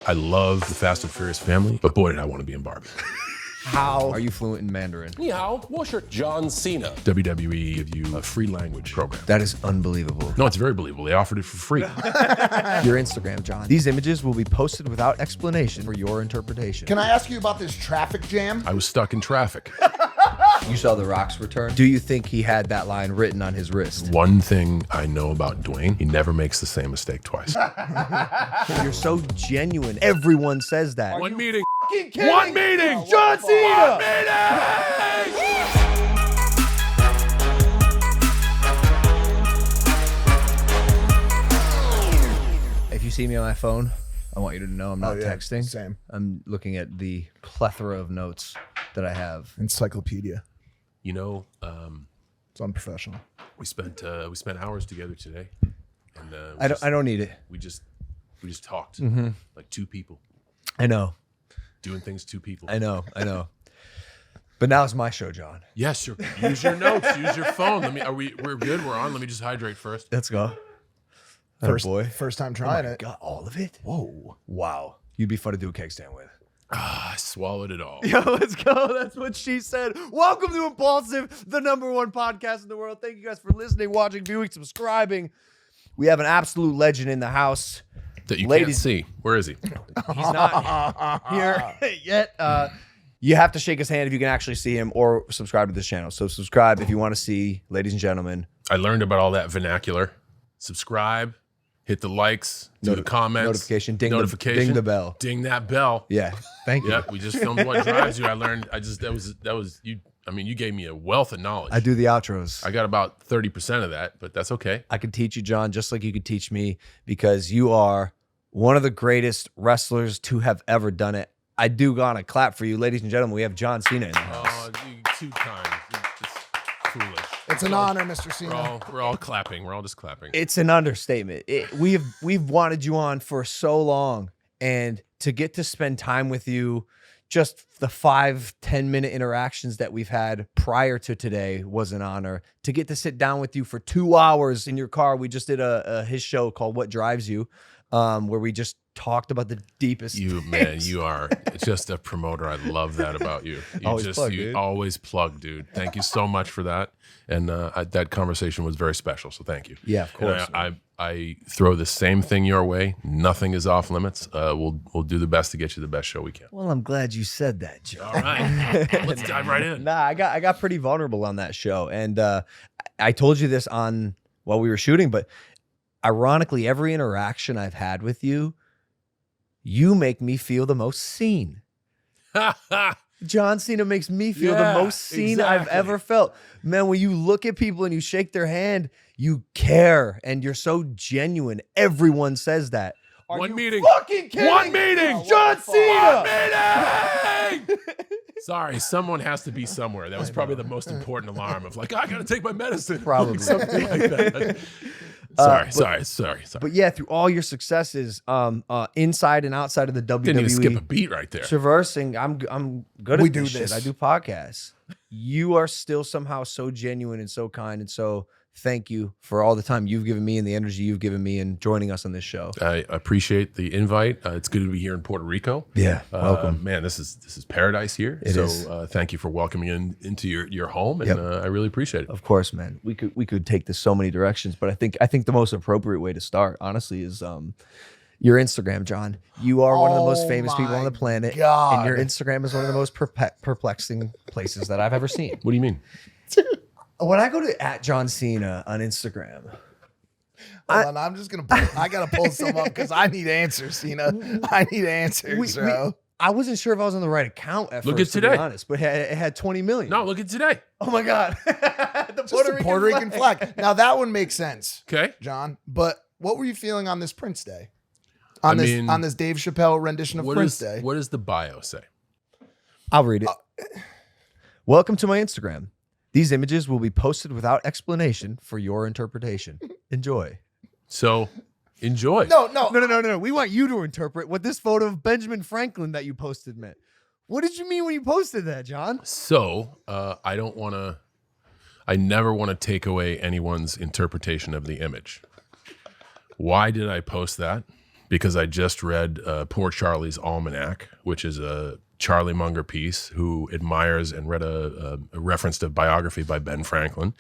I love the Fast and Furious family, but boy, did I want to be in Barbie. How are you fluent in Mandarin? Ni hao, 我是 John Cena. WWE give you a free language program. That is unbelievable. No, it's very believable. They offered it for free. Your Instagram, John. These images will be posted without explanation for your interpretation. Can I ask you about this traffic jam? I was stuck in traffic. You saw The Rock's return. Do you think he had that line written on his wrist? One thing I know about Dwayne, he never makes the same mistake twice. You're so genuine. Everyone says that. One meeting. Kidding? One meeting. John Cena! One meeting! If you see me on my phone, I want you to know I'm not texting. Same. I'm looking at the plethora of notes that I have. Encyclopedia. You know, It's unprofessional. we spent hours together today, and I don't need it. we just talked like two people I know. doing things two people. I know. But now it's my show, John. Yes, sure. Use your notes. Use your phone. We're good. We're on. Let me just hydrate first. Let's go. First time trying it. Got all of it? Whoa. Wow. You'd be fun to do a keg stand with. I swallowed it all. Yo, let's go. That's what she said. Welcome to Impaulsive, the #1 podcast in the world. Thank you guys for listening, watching, viewing, subscribing. We have an absolute legend in the house. That you Ladies- can't see. Where is he? He's not here yet. You have to shake his hand if you can actually see him, or subscribe to this channel. So subscribe if you want to see, ladies and gentlemen. I learned about all that vernacular. Subscribe. Hit the likes. Do the comments. Notification. Ding notification. the bell. Ding that bell. Yeah. Thank you. Yeah. We just filmed What Drives You. I learned. That was you. I mean, you gave me a wealth of knowledge. I do the outros. I got about 30% of that, but that's okay. I could teach you, John, just like you could teach me, because you are one of the greatest wrestlers to have ever done it. I do gotta clap for you, ladies and gentlemen. We have John Cena in the house. Oh, you 2 times. It's foolish. It's an honor, Mr. Cena. We're all clapping. We're all just clapping. It's an understatement. We've wanted you on for so long, and to get to spend time with you, just the 5-10 minute interactions that we've had prior to today was an honor. To get to sit down with you for 2 hours in your car, we just did his show called What Drives You, where we just talked about the deepest things. You are just a promoter. I love that about you. You always plug, dude. Thank you so much for that. And that conversation was very special. So thank you. Yeah, of course. I throw the same thing your way. Nothing is off limits. We'll do the best to get you the best show we can. Well, I'm glad you said that, Joe. All right, let's dive right in. Nah, I got pretty vulnerable on that show, and I told you this while we were shooting, but ironically, every interaction I've had with you, you make me feel the most seen. John Cena makes me feel the most seen I've ever felt. Man, when you look at people and you shake their hand, you care, and you're so genuine. Everyone says that. One meeting. Fucking kidding? One meeting. John Cena. One meeting. Sorry, someone has to be somewhere. That was probably the most important alarm of like, I gotta take my medicine. Probably. Something like that. Sorry. But yeah, through all your successes, inside and outside of the WWE, Didn't even skip a beat right there. traversing, I'm good at We this do shit. this. I do podcasts. You are still somehow so genuine and so kind, and so thank you for all the time you've given me and the energy you've given me and joining us on this show. I appreciate the invite. It's good to be here in Puerto Rico. Yeah, welcome. Man, this is paradise here. It is. Thank you for welcoming into your home, and I really appreciate it. Of course, man. We could take this so many directions, but I think the most appropriate way to start, honestly, is your Instagram, John. You are one of the most famous people on the planet, God. and your Instagram is one of the most perplexing places that I've ever seen. What do you mean? When I go to @John Cena on Instagram, Hold on, I'm just gonna. I gotta pull some up because I need answers, Cena. I need answers, bro. I wasn't sure if I was on the right account at Look first, at to be today. honest, but it had 20 million. No, look at today. Oh my God. The Just a Puerto Rican flag. Now that one makes sense, Okay. John. But what were you feeling on this Prince Day? I On mean, this Dave Chappelle rendition of Prince Day. What does the bio say? I'll read it. Welcome to my Instagram. These images will be posted without explanation for your interpretation. Enjoy. So, enjoy. No. We want you to interpret what this photo of Benjamin Franklin that you posted meant. What did you mean when you posted that, John? So, I never want to take away anyone's interpretation of the image. Why did I post that? because I just read Poor Charlie's Almanac, which is a Charlie Munger piece who admires and read a reference to biography by Ben Franklin.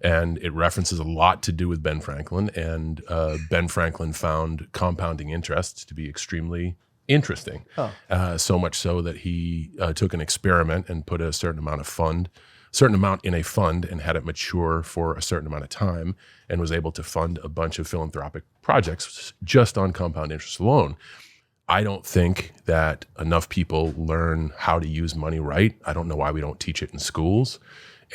And it references a lot to do with Ben Franklin. And Ben Franklin found compounding interest to be extremely interesting. So much so that he took an experiment and put a certain amount in a fund and had it mature for a certain amount of time and was able to fund a bunch of philanthropic projects just on compound interest alone. I don't think that enough people learn how to use money right. I don't know why we don't teach it in schools.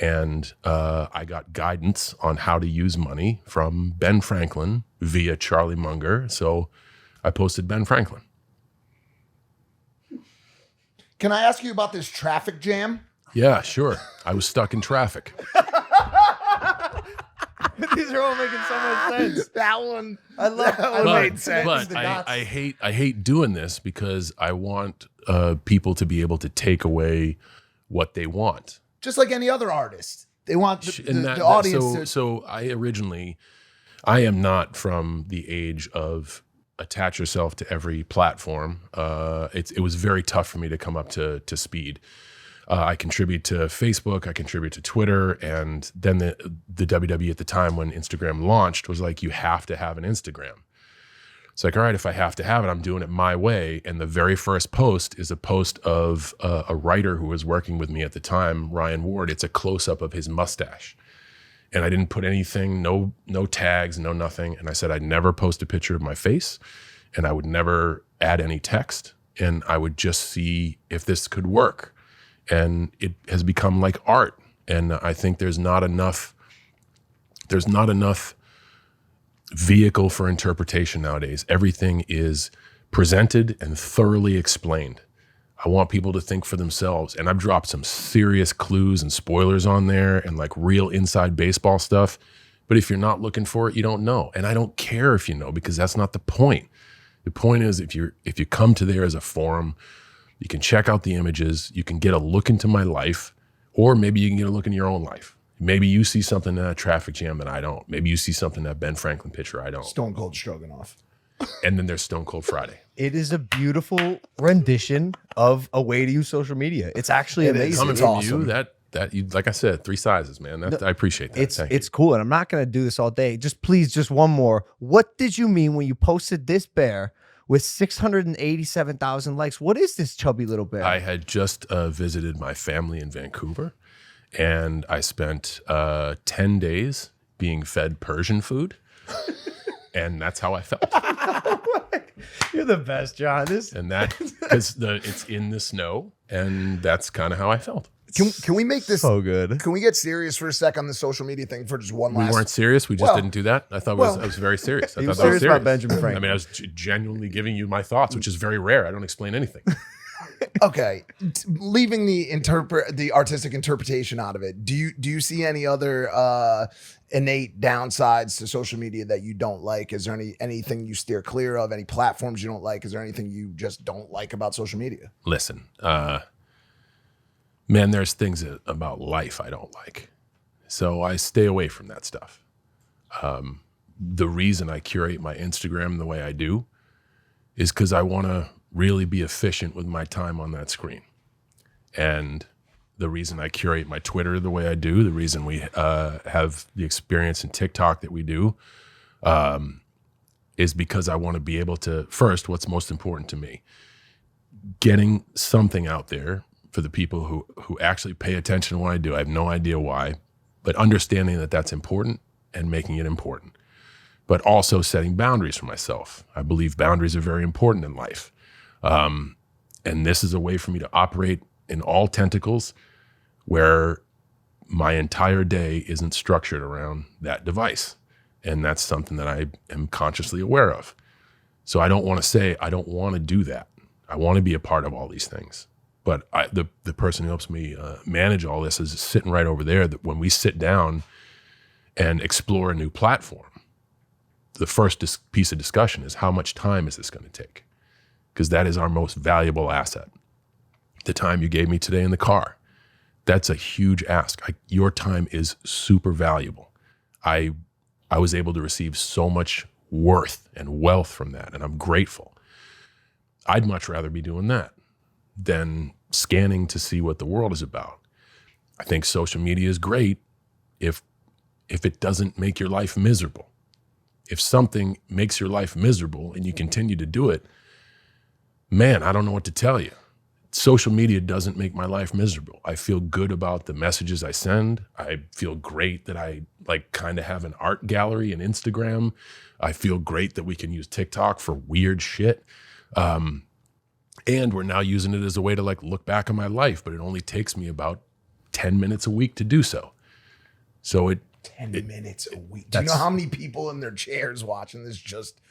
And I got guidance on how to use money from Ben Franklin via Charlie Munger. So I posted Ben Franklin. Can I ask you about this traffic jam? Yeah, sure. I was stuck in traffic. These are all making so much sense. That one, made sense. But I hate doing this because I want people to be able to take away what they want. Just like any other artist. They want the audience So I am not from the age of attach yourself to every platform. It was very tough for me to come up to speed. I contribute to Facebook, I contribute to Twitter, and then the WWE at the time when Instagram launched was like, you have to have an Instagram. It's like, all right, if I have to have it, I'm doing it my way. And the very first post is a post of a writer who was working with me at the time, Ryan Ward. It's a close-up of his mustache. And I didn't put anything, no tags, no nothing. And I said I'd never post a picture of my face, and I would never add any text, and I would just see if this could work. And it has become like art. And I think there's not enough vehicle for interpretation nowadays. Everything is presented and thoroughly explained. I want people to think for themselves. And I've dropped some serious clues and spoilers on there and like real inside baseball stuff. But if you're not looking for it, you don't know. And I don't care if you know, because that's not the point. The point is if you come to there as a forum, you can check out the images, you can get a look into my life, or maybe you can get a look in your own life. Maybe you see something in that traffic jam that I don't. Maybe you see something in that Ben Franklin picture I don't. Stone Cold Stroganoff. And then there's Stone Cold Friday. It is a beautiful rendition of a way to use social media. It's actually amazing. Coming from awesome. You, like I said, 3 sizes, man. I appreciate that. It's cool, and I'm not going to do this all day. Just one more. What did you mean when you posted this bear with 687,000 likes? What is this chubby little bear? I had just visited my family in Vancouver. And I spent 10 days being fed Persian food. And that's how I felt. You're the best, John. And that, because it's in the snow. And that's kind of how I felt. Can we make this so good? Can we get serious for a sec on the social media thing for just one last? We weren't serious. We just didn't do that. I thought I was very serious. I thought serious about Benjamin Franklin. I mean, I was genuinely giving you my thoughts, which is very rare. I don't explain anything. Okay, leaving the artistic interpretation out of it, do you see any other innate downsides to social media that you don't like? Is there anything you steer clear of? Any platforms you don't like? Is there anything you just don't like about social media? Listen, man, there's things about life I don't like, so I stay away from that stuff. The reason I curate my Instagram the way I do is because I want to really be efficient with my time on that screen. And the reason I curate my Twitter the way I do, the reason we have the experience in TikTok that we do, is because I want to be able to, first, what's most important to me, getting something out there for the people who actually pay attention to what I do. I have no idea why, but understanding that that's important and making it important. But also setting boundaries for myself. I believe boundaries are very important in life. And this is a way for me to operate in all tentacles where my entire day isn't structured around that device. And that's something that I am consciously aware of. So I don't want to say, I don't want to do that. I want to be a part of all these things. But the person who helps me manage all this is sitting right over there, that when we sit down and explore a new platform, the first piece of discussion is how much time is this going to take? Because that is our most valuable asset. The time you gave me today in the car, that's a huge ask. Your time is super valuable. I was able to receive so much worth and wealth from that, and I'm grateful. I'd much rather be doing that than scanning to see what the world is about. I think social media is great if it doesn't make your life miserable. If something makes your life miserable and you continue to do it, man, I don't know what to tell you. Social media doesn't make my life miserable. I feel good about the messages I send. I feel great that I like kind of have an art gallery and Instagram. I feel great that we can use TikTok for weird shit. And we're now using it as a way to like look back on my life, but it only takes me about 10 minutes a week to do so. So 10 minutes a week. Do you know how many people in their chairs watching this just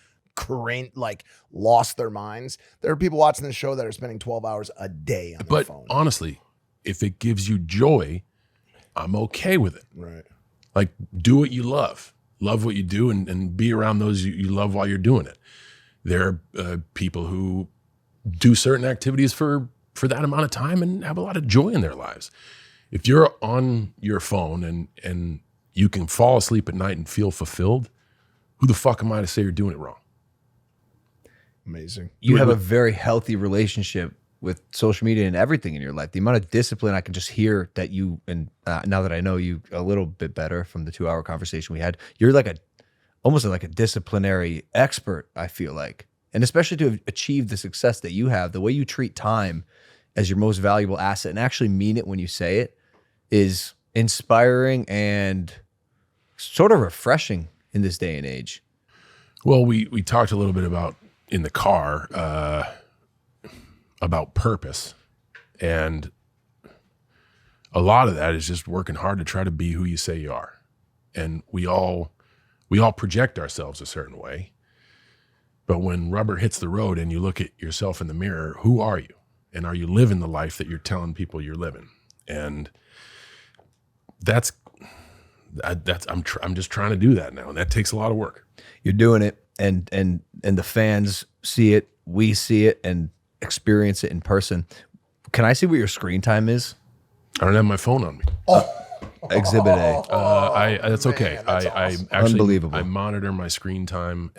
lost their minds? There are people watching this show that are spending 12 hours a day on their phone. But honestly, if it gives you joy, I'm okay with it. Right. Like, do what you love. Love what you do and be around those you love while you're doing it. There are people who do certain activities for that amount of time and have a lot of joy in their lives. If you're on your phone and you can fall asleep at night and feel fulfilled, who the fuck am I to say you're doing it wrong? Amazing. You have a very healthy relationship with social media and everything in your life. The amount of discipline I can just hear that you, and now that I know you a little bit better from the 2-hour conversation we had, you're like almost like a disciplinary expert, I feel like. And especially to achieve the success that you have, the way you treat time as your most valuable asset and actually mean it when you say it is inspiring and sort of refreshing in this day and age. Well, we talked a little bit about in the car about purpose, and a lot of that is just working hard to try to be who you say you are. And we all project ourselves a certain way, but when rubber hits the road and you look at yourself in the mirror, who are you? And are you living the life that you're telling people you're living? And I'm just trying to do that now, and that takes a lot of work. You're doing it, and the fans see it, we see it, and experience it in person. Can I see what your screen time is? I don't have my phone on me. Exhibit A. That's okay. That's I awesome. actually Unbelievable. I monitor my screen time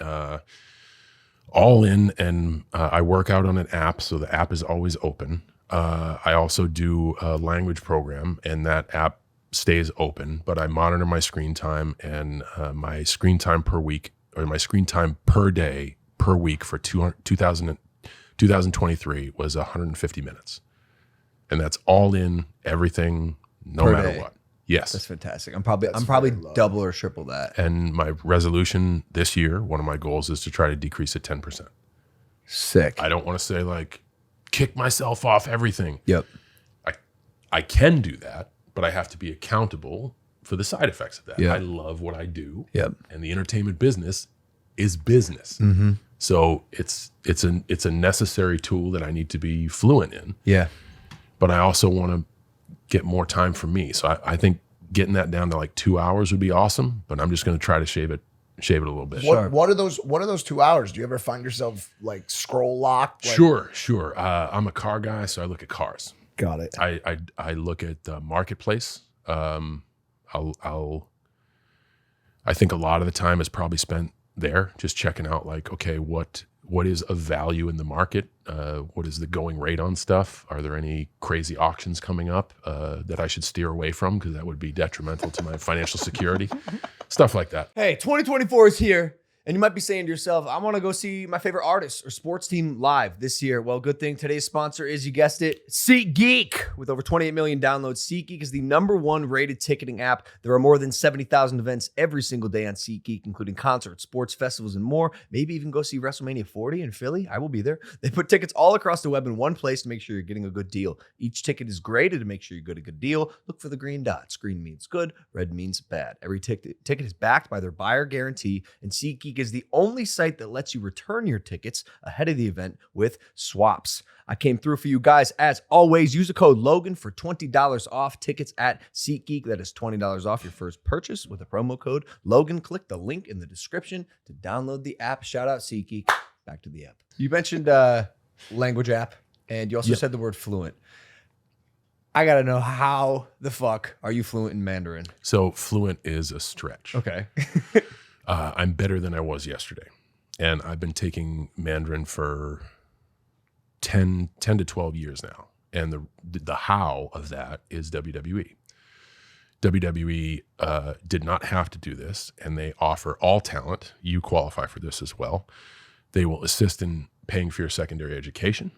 all in, and I work out on an app, so the app is always open. I also do a language program, and that app stays open, but I monitor my screen time, and my screen time per week, or my screen time per day per week for 2023 was 150 minutes. And that's all in, everything, no Per matter day. what. Yes. That's fantastic. I'm probably double or triple that. And my resolution this year, one of my goals is to try to decrease it 10%. Sick. I don't want to say like kick myself off everything. Yep. I can do that, but I have to be accountable for the side effects of that. Yeah. I love what I do. Yep. And the entertainment business is business. Mm-hmm. So it's a necessary tool that I need to be fluent in. Yeah. But I also want to get more time for me. So I think getting that down to like 2 hours would be awesome, but I'm just going to try to shave it a little bit. What are those 2 hours? Do you ever find yourself like scroll locked? Like, Sure. I'm a car guy, so I look at cars. Got it. I look at the marketplace. I think a lot of the time is probably spent there, just checking out like, okay, what is of value in the market? What is the going rate on stuff? Are there any crazy auctions coming up that I should steer away from because that would be detrimental to my financial security? Stuff like that. Hey, 2024 is here, and you might be saying to yourself, I want to go see my favorite artist or sports team live this year. Well, good thing today's sponsor is, you guessed it, SeatGeek. With over 28 million downloads, SeatGeek is the #1 rated ticketing app. There are more than 70,000 events every single day on SeatGeek, including concerts, sports festivals, and more. Maybe even go see WrestleMania 40 in Philly. I will be there. They put tickets all across the web in one place to make sure you're getting a good deal. Each ticket is graded to make sure you get a good deal. Look for the green dots. Green means good, red means bad. Every ticket is backed by their buyer guarantee, and SeatGeek is the only site that lets you return your tickets ahead of the event with swaps. I came through for you guys. As always, use the code Logan for $20 off tickets at SeatGeek. That is $20 off your first purchase with the promo code Logan. Click the link in the description to download the app. Shout out SeatGeek. Back to the app. You mentioned language app, and you also said the word fluent. I got to know, how the fuck are you fluent in Mandarin? So fluent is a stretch. Okay. I'm better than I was yesterday. And I've been taking Mandarin for 10 to 12 years now. And the how of that is WWE. WWE did not have to do this, and they offer all talent. You qualify for this as well. They will assist in paying for your secondary education,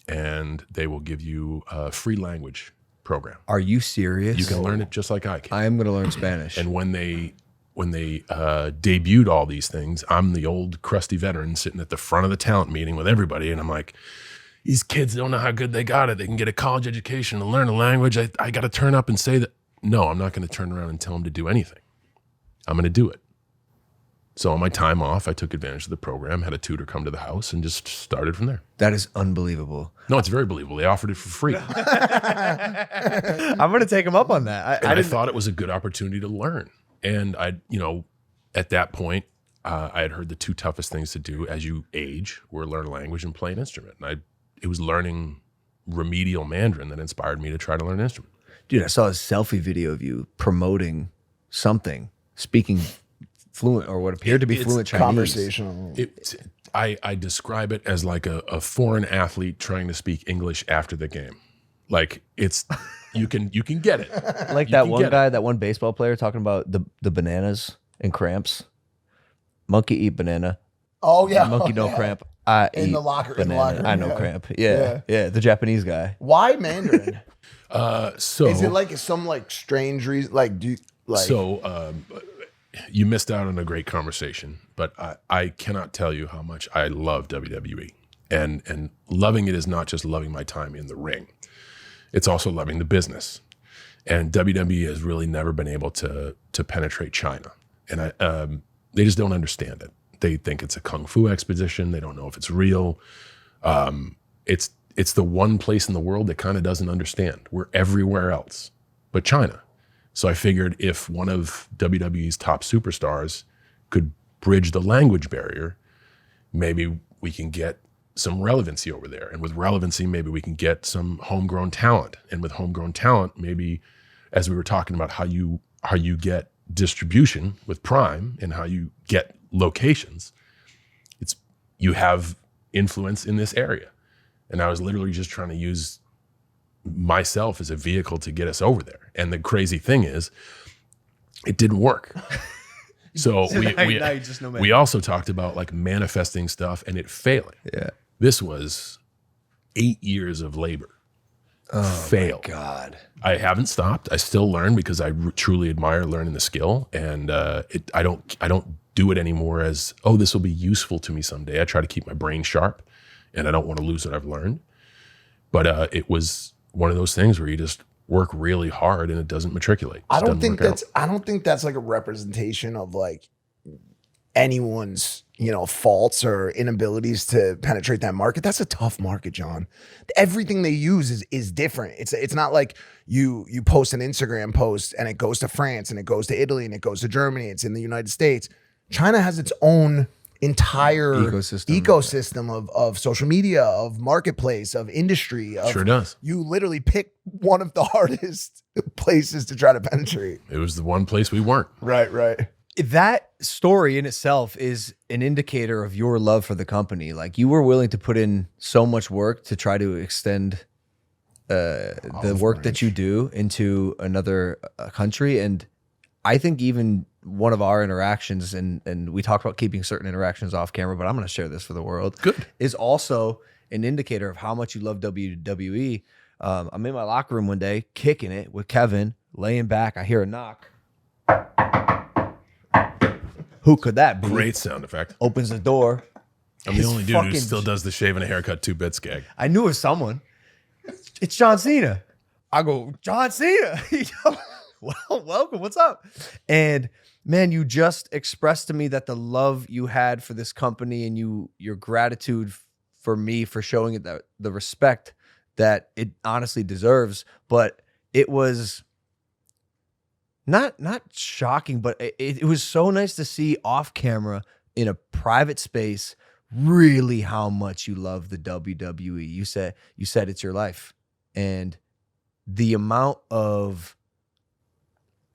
and they will give you a free language program. Are you serious? You can learn it just like I can. I am going to learn Spanish. And when they debuted all these things, I'm the old crusty veteran sitting at the front of the talent meeting with everybody, and I'm like, these kids don't know how good they got it. They can get a college education and learn a language. I got to turn up and say that. No, I'm not going to turn around and tell them to do anything. I'm going to do it. So on my time off, I took advantage of the program, had a tutor come to the house, and just started from there. That is unbelievable. No, it's very believable. They offered it for free. I'm going to take him up on that. I thought it was a good opportunity to learn. And at that point, I had heard the two toughest things to do as you age were learn a language and play an instrument. And it was learning remedial Mandarin that inspired me to try to learn an instrument. Dude, I saw a selfie video of you promoting something, speaking fluent or what appeared to be fluent Chinese. Conversational. I describe it as like a foreign athlete trying to speak English after the game. Like you can get it. Like that one guy, that one baseball player talking about the bananas and cramps. Monkey eat banana. Oh yeah. Monkey no cramp. I in eat the locker. banana. In the locker. I know cramp. Yeah. The Japanese guy. Why Mandarin? So is it like some like strange reason? Like do you, like you missed out on a great conversation, but I cannot tell you how much I love WWE, and loving it is not just loving my time in the ring; it's also loving the business. And WWE has really never been able to penetrate China, and they just don't understand it. They think it's a kung fu exposition. They don't know if it's real. It's the one place in the world that kind of doesn't understand. We're everywhere else but China. So I figured if one of WWE's top superstars could bridge the language barrier, maybe we can get some relevancy over there. And with relevancy, maybe we can get some homegrown talent. And with homegrown talent, maybe, as we were talking about how you get distribution with Prime and how you get locations, you have influence in this area. And I was literally just trying to use myself as a vehicle to get us over there. And the crazy thing is, it didn't work. So we also talked about like manifesting stuff and it failing. Yeah. This was 8 years of labor. Failed. My God. I haven't stopped. I still learn because I truly admire learning the skill. And I don't do it anymore as, oh, this will be useful to me someday. I try to keep my brain sharp. And I don't want to lose what I've learned. But it was one of those things where you just work really hard and it doesn't matriculate. I don't think that's like a representation of like anyone's, faults or inabilities to penetrate that market. That's a tough market, John. Everything they use is different. It's not like you post an Instagram post and it goes to France and it goes to Italy and it goes to Germany. It's in the United States. China has its own entire ecosystem of social media, of marketplace, of industry. Sure does. You literally pick one of the hardest places to try to penetrate. It was the one place we weren't. Right. That story in itself is an indicator of your love for the company. Like you were willing to put in so much work to try to extend the work that you do into another country. And I think even one of our interactions, and we talked about keeping certain interactions off camera, but I'm going to share this for the world. Good. Is also an indicator of how much you love WWE. I'm in my locker room one day, kicking it with Kevin, laying back. I hear a knock. Who could that be? Great sound effect. Opens the door. I'm the only dude who still does the shave and a haircut 2 bits gag. I knew it was someone. It's John Cena. I go, John Cena. Well, welcome. What's up? And man, you just expressed to me that the love you had for this company and your gratitude for me for showing it the respect that it honestly deserves. But it was not shocking, but it was so nice to see off camera in a private space really how much you love the WWE. You said it's your life, and the amount of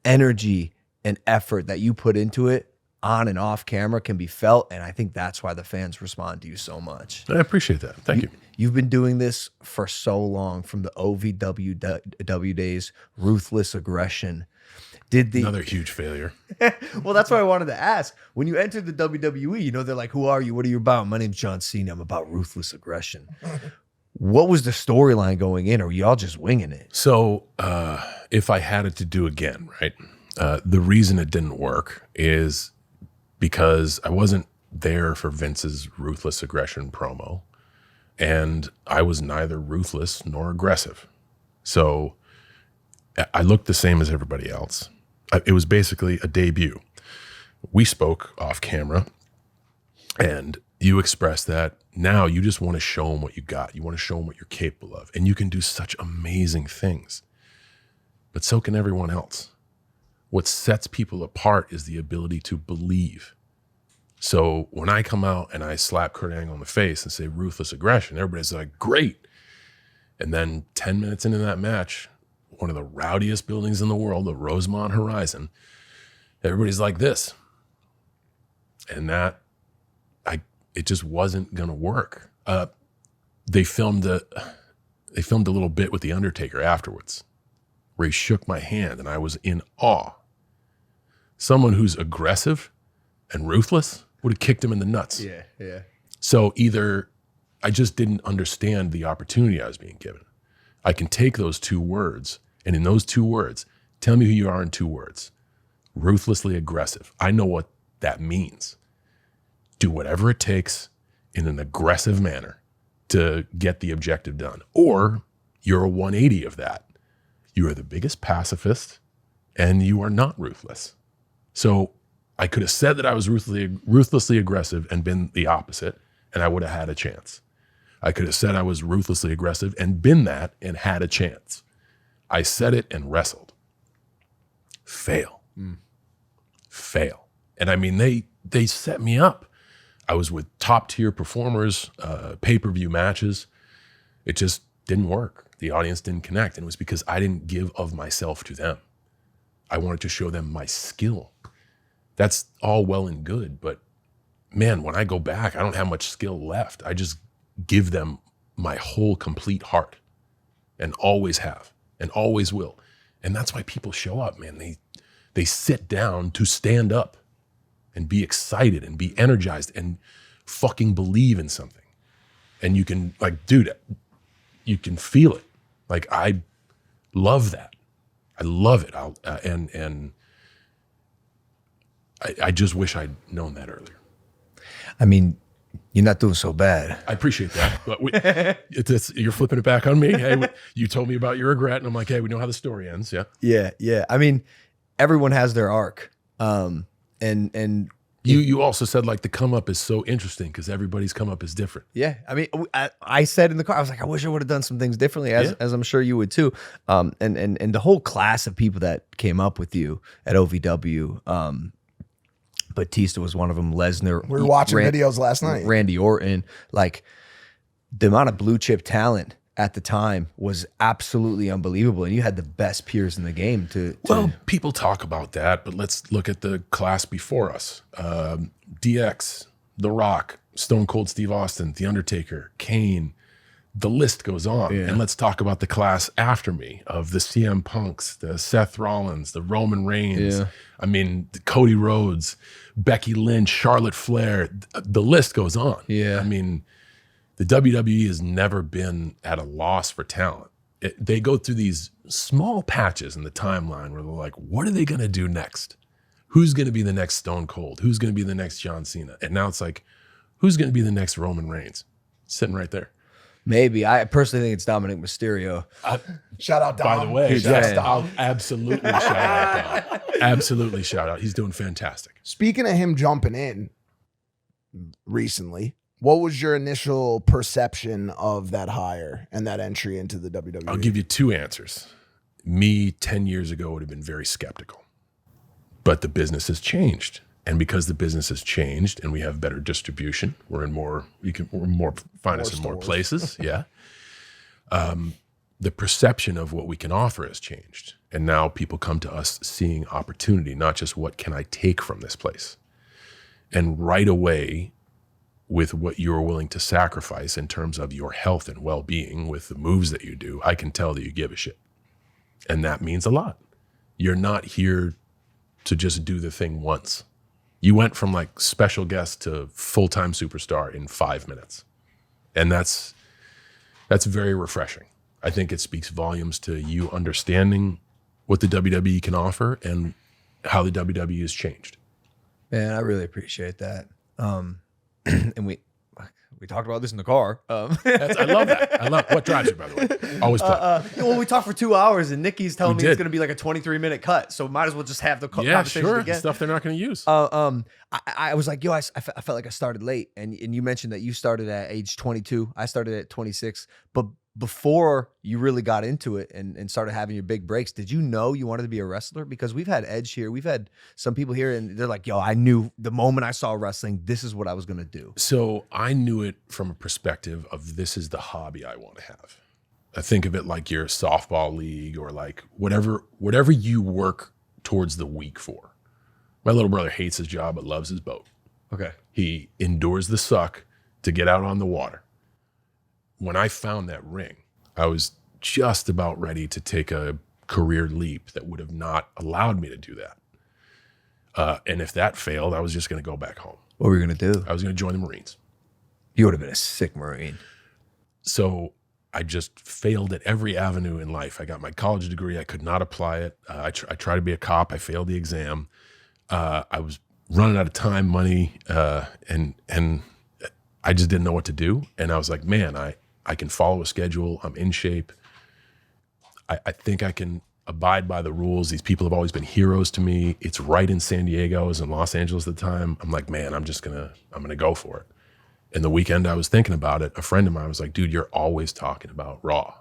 energy and effort that you put into it on and off camera can be felt. And I think that's why the fans respond to you so much. I appreciate that. Thank you. You've been doing this for so long, from the OVW days, ruthless aggression. Another huge failure. Well, that's what I wanted to ask. When you entered the WWE, you know, they're like, who are you? What are you about? My name's John Cena. I'm about ruthless aggression. What was the storyline going in, or were y'all just winging it? So if I had it to do again, right, the reason it didn't work is because I wasn't there for Vince's ruthless aggression promo, and I was neither ruthless nor aggressive. So I looked the same as everybody else. It was basically a debut. We spoke off camera, and you expressed that now you just want to show them what you got. You want to show them what you're capable of, and you can do such amazing things. But so can everyone else. What sets people apart is the ability to believe. So when I come out and I slap Kurt Angle in the face and say ruthless aggression, everybody's like, great. And then 10 minutes into that match, one of the rowdiest buildings in the world, the Rosemont Horizon, everybody's like this. And it just wasn't gonna work. They filmed a little bit with The Undertaker afterwards, where he shook my hand and I was in awe. Someone who's aggressive and ruthless would have kicked him in the nuts. Yeah. So either I just didn't understand the opportunity I was being given. I can take those two words, and in those two words, tell me who you are in two words. Ruthlessly aggressive. I know what that means. Do whatever it takes in an aggressive manner to get the objective done. Or you're a 180 of that. You are the biggest pacifist, and you are not ruthless. So I could have said that I was ruthlessly aggressive and been the opposite, and I would have had a chance. I could have said I was ruthlessly aggressive and been that and had a chance. I said it and wrestled. Fail. Fail. And I mean, they set me up. I was with top tier performers, pay-per-view matches. It just didn't work. The audience didn't connect. And it was because I didn't give of myself to them. I wanted to show them my skill. That's all well and good, but man, when I go back, I don't have much skill left. I just give them my whole complete heart, and always have and always will. And that's why people show up, man. They sit down to stand up and be excited and be energized and fucking believe in something. And you can, like, dude, you can feel it. Like, I love that. I love it. I just wish I'd known that earlier. I mean, you're not doing so bad. I appreciate that. But you're flipping it back on me. Hey, you told me about your regret, and I'm like, hey, we know how the story ends. Yeah. Yeah. I mean, everyone has their arc. And you also said, like, the come up is so interesting because everybody's come up is different. yeah, I mean, I said in the car, I was like, I wish I would have done some things differently, as I'm sure you would too. And the whole class of people that came up with you at OVW, Batista was one of them. Lesnar. We were watching videos last night. Randy Orton. Like, the amount of blue chip talent at the time was absolutely unbelievable, and you had the best peers in the game. Well, people talk about that, but let's look at the class before us. DX, The Rock, Stone Cold Steve Austin, The Undertaker, Kane. The list goes on. Yeah. And let's talk about the class after me of the CM Punks, the Seth Rollins, the Roman Reigns. Yeah. I mean, Cody Rhodes, Becky Lynch, Charlotte Flair. The list goes on. Yeah. I mean, the WWE has never been at a loss for talent. They go through these small patches in the timeline where they're like, what are they going to do next? Who's going to be the next Stone Cold? Who's going to be the next John Cena? And now it's like, who's going to be the next Roman Reigns? Sitting right there. Maybe. I personally think it's Dominic Mysterio. Shout out, Dom. By the way, Dude, that's yeah. I'll absolutely shout out Dom. Absolutely shout out. He's doing fantastic. Speaking of him jumping in recently, what was your initial perception of that hire and that entry into the WWE? I'll give you two answers. Me 10 years ago would have been very skeptical, but the business has changed. And because the business has changed and we have better distribution, we're in more, find us in more places. Yeah. The perception of what we can offer has changed. And now people come to us seeing opportunity, not just what can I take from this place. And right away, with what you're willing to sacrifice in terms of your health and well-being with the moves that you do, I can tell that you give a shit. And that means a lot. You're not here to just do the thing once. You went from like special guest to full-time superstar in 5 minutes. And that's very refreshing. I think it speaks volumes to you understanding what the WWE can offer and how the WWE has changed. Man, I really appreciate that. And we talked about this in the car. I love that. I love what drives you, by the way. Always play. Well, we talked for 2 hours, and Nikki's telling me did. it's going to be like a 23-minute cut, so might as well just have the Yeah, conversation sure. again. Stuff they're not going to use. I was like, yo, I felt like I started late, and you mentioned that you started at age 22. I started at 26, but before you really got into it and started having your big breaks, did you know you wanted to be a wrestler? Because we've had Edge here, we've had some people here, and they're like, yo, I knew the moment I saw wrestling, this is what I was going to do. So I knew it from a perspective of this is the hobby I want to have. I think of it like your softball league or like whatever you work towards the week for. My little brother hates his job but loves his boat. Okay. He endures the suck to get out on the water. When I found that ring, I was just about ready to take a career leap that would have not allowed me to do that. And if that failed, I was just going to go back home. What were you going to do? I was going to join the Marines. You would have been a sick Marine. So I just failed at every avenue in life. I got my college degree. I could not apply it. I tried to be a cop. I failed the exam. I was running out of time, money, and I just didn't know what to do. And I was like, man, I can follow a schedule. I'm in shape. I think I can abide by the rules. These people have always been heroes to me. It's right in San Diego. I was in Los Angeles at the time. I'm like, man, I'm gonna go for it. And the weekend I was thinking about it, a friend of mine was like, dude, you're always talking about Raw.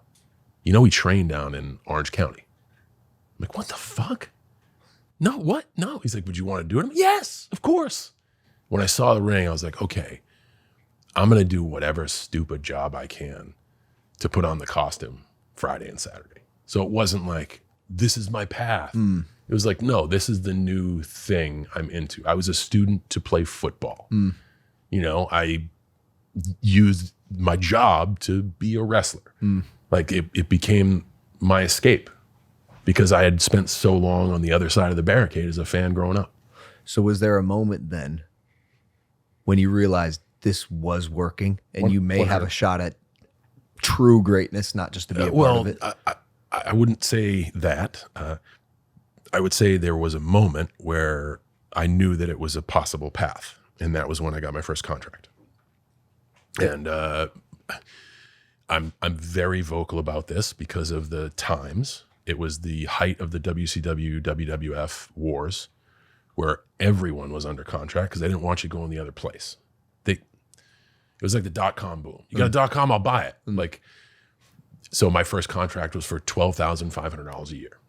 You know, we trained down in Orange County. I'm like, what the fuck? No, what? No. He's like, would you want to do it? I'm like, yes, of course. When I saw the ring, I was like, okay, I'm going to do whatever stupid job I can to put on the costume Friday and Saturday. So it wasn't like, this is my path. It was like, no, this is the new thing I'm into. I was a student to play football. You know, I used my job to be a wrestler. Like it became my escape because I had spent so long on the other side of the barricade as a fan growing up. So was there a moment then when you realized this was working and you may have a shot at true greatness, not just to be a part of it? I wouldn't say that. I would say there was a moment where I knew that it was a possible path, and that was when I got my first contract. And I'm very vocal about this because of the times. It was the height of the WCW, WWF wars, where everyone was under contract because they didn't want you going the other place. It was like the .com boom. You got a .com, I'll buy it. Like, so my first contract was for $12,500 a year.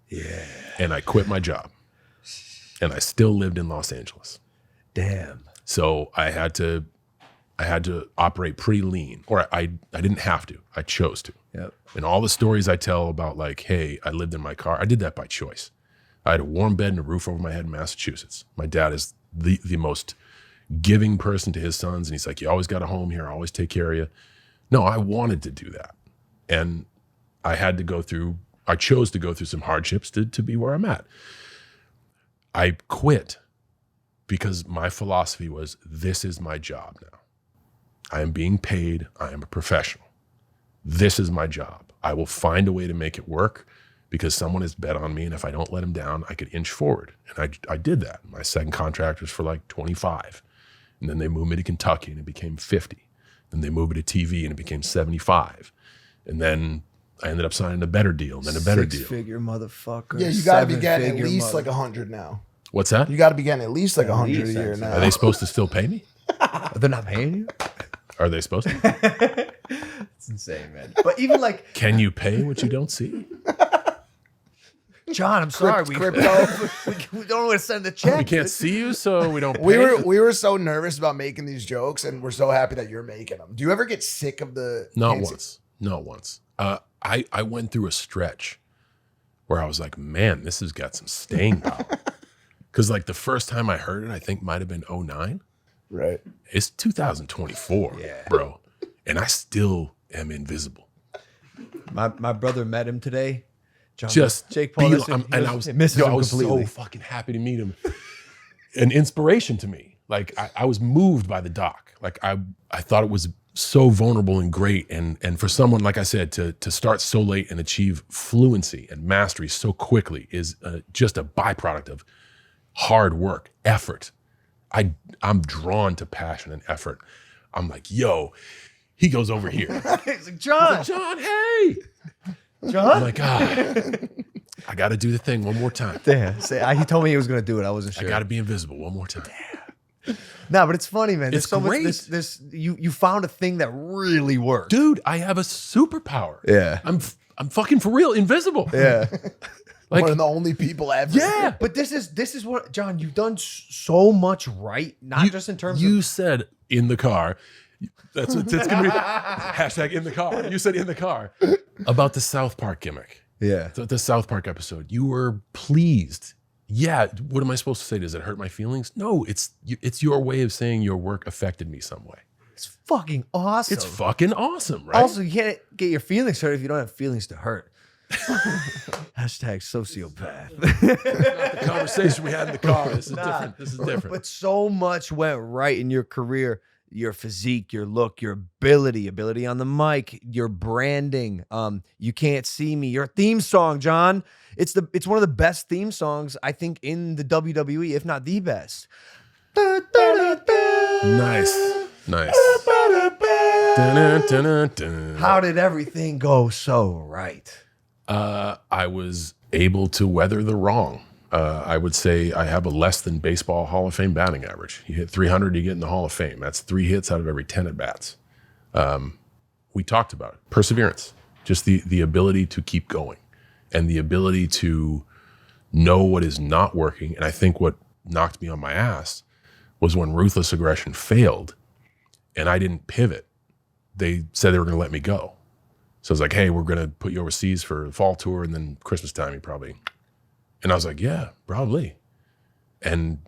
Yeah. And I quit my job. And I still lived in Los Angeles. Damn. So I had to operate pretty lean, or I didn't have to. I chose to. Yep. And all the stories I tell about, like, hey, I lived in my car, I did that by choice. I had a warm bed and a roof over my head in Massachusetts. My dad is the most giving person to his sons, and he's like, you always got a home here, I always take care of you. No, I wanted to do that. And I chose to go through some hardships to be where I'm at. I quit because my philosophy was, this is my job now. I am being paid. I am a professional. This is my job. I will find a way to make it work because someone has bet on me, and if I don't let him down, I could inch forward. And I did that. My second contract was for like 25. And then they moved me to Kentucky, and it became 50. Then they moved me to TV, and it became 75. And then I ended up signing a better deal, and then a better deal. Six-figure motherfucker. Yeah, you got to be getting at least like 100 now. What's that? You got to be getting at least like 100 a year now. Are they supposed to still pay me? They're not paying you? Are they supposed to? It's insane, man. But even like, Can you pay what you don't see? John, I'm sorry. Crypto. We don't want to send the check. We can't see you, so we don't pay. We were so nervous about making these jokes, and we're so happy that you're making them. Do you ever get sick of the? Not once. I went through a stretch where I was like, man, this has got some staying power. Because like the first time I heard it, I think might have been 09. Right. It's 2024, bro. And I still am invisible. My brother met him today. John, Just Jake Paul. I was so fucking happy to meet him. An inspiration to me. Like I was moved by the doc. Like I thought it was so vulnerable and great. And for someone, like I said, to start so late and achieve fluency and mastery so quickly is just a byproduct of hard work, effort. I'm drawn to passion and effort. I'm like, yo, he goes over here. He's like, John, hey. John. I'm like, I got to do the thing one more time. Damn. He told me he was going to do it. I wasn't sure. I got to be invisible one more time. No, but it's funny, man. It's great. This you found a thing that really works. Dude, I have a superpower. Yeah. I'm fucking for real invisible. Yeah. One of the only people ever. Yeah. But this is what, John, you've done so much right, not just in terms You of said in the car. That's going to be hashtag in the car. You said in the car about the South Park gimmick. Yeah. The South Park episode. You were pleased. Yeah. What am I supposed to say? Does it hurt my feelings? No, it's your way of saying your work affected me some way. It's fucking awesome. It's fucking awesome, right? Also, you can't get your feelings hurt if you don't have feelings to hurt. Hashtag sociopath. The conversation we had in the car. This is different. This is different. But so much went right in your career. Your physique, your look, your ability on the mic, your branding. You Can't See Me, your theme song, John. It's one of the best theme songs, I think, in the WWE, if not the best. Nice. How did everything go so right? I was able to weather the wrong. I would say I have a less than baseball Hall of Fame batting average. You hit 300, you get in the Hall of Fame. That's 3 hits out of every 10 at-bats. We talked about it. Perseverance, just the ability to keep going and the ability to know what is not working. And I think what knocked me on my ass was when Ruthless Aggression failed and I didn't pivot. They said they were going to let me go. So I was like, hey, we're going to put you overseas for the fall tour and then Christmas time you probably... And I was like, yeah, probably. And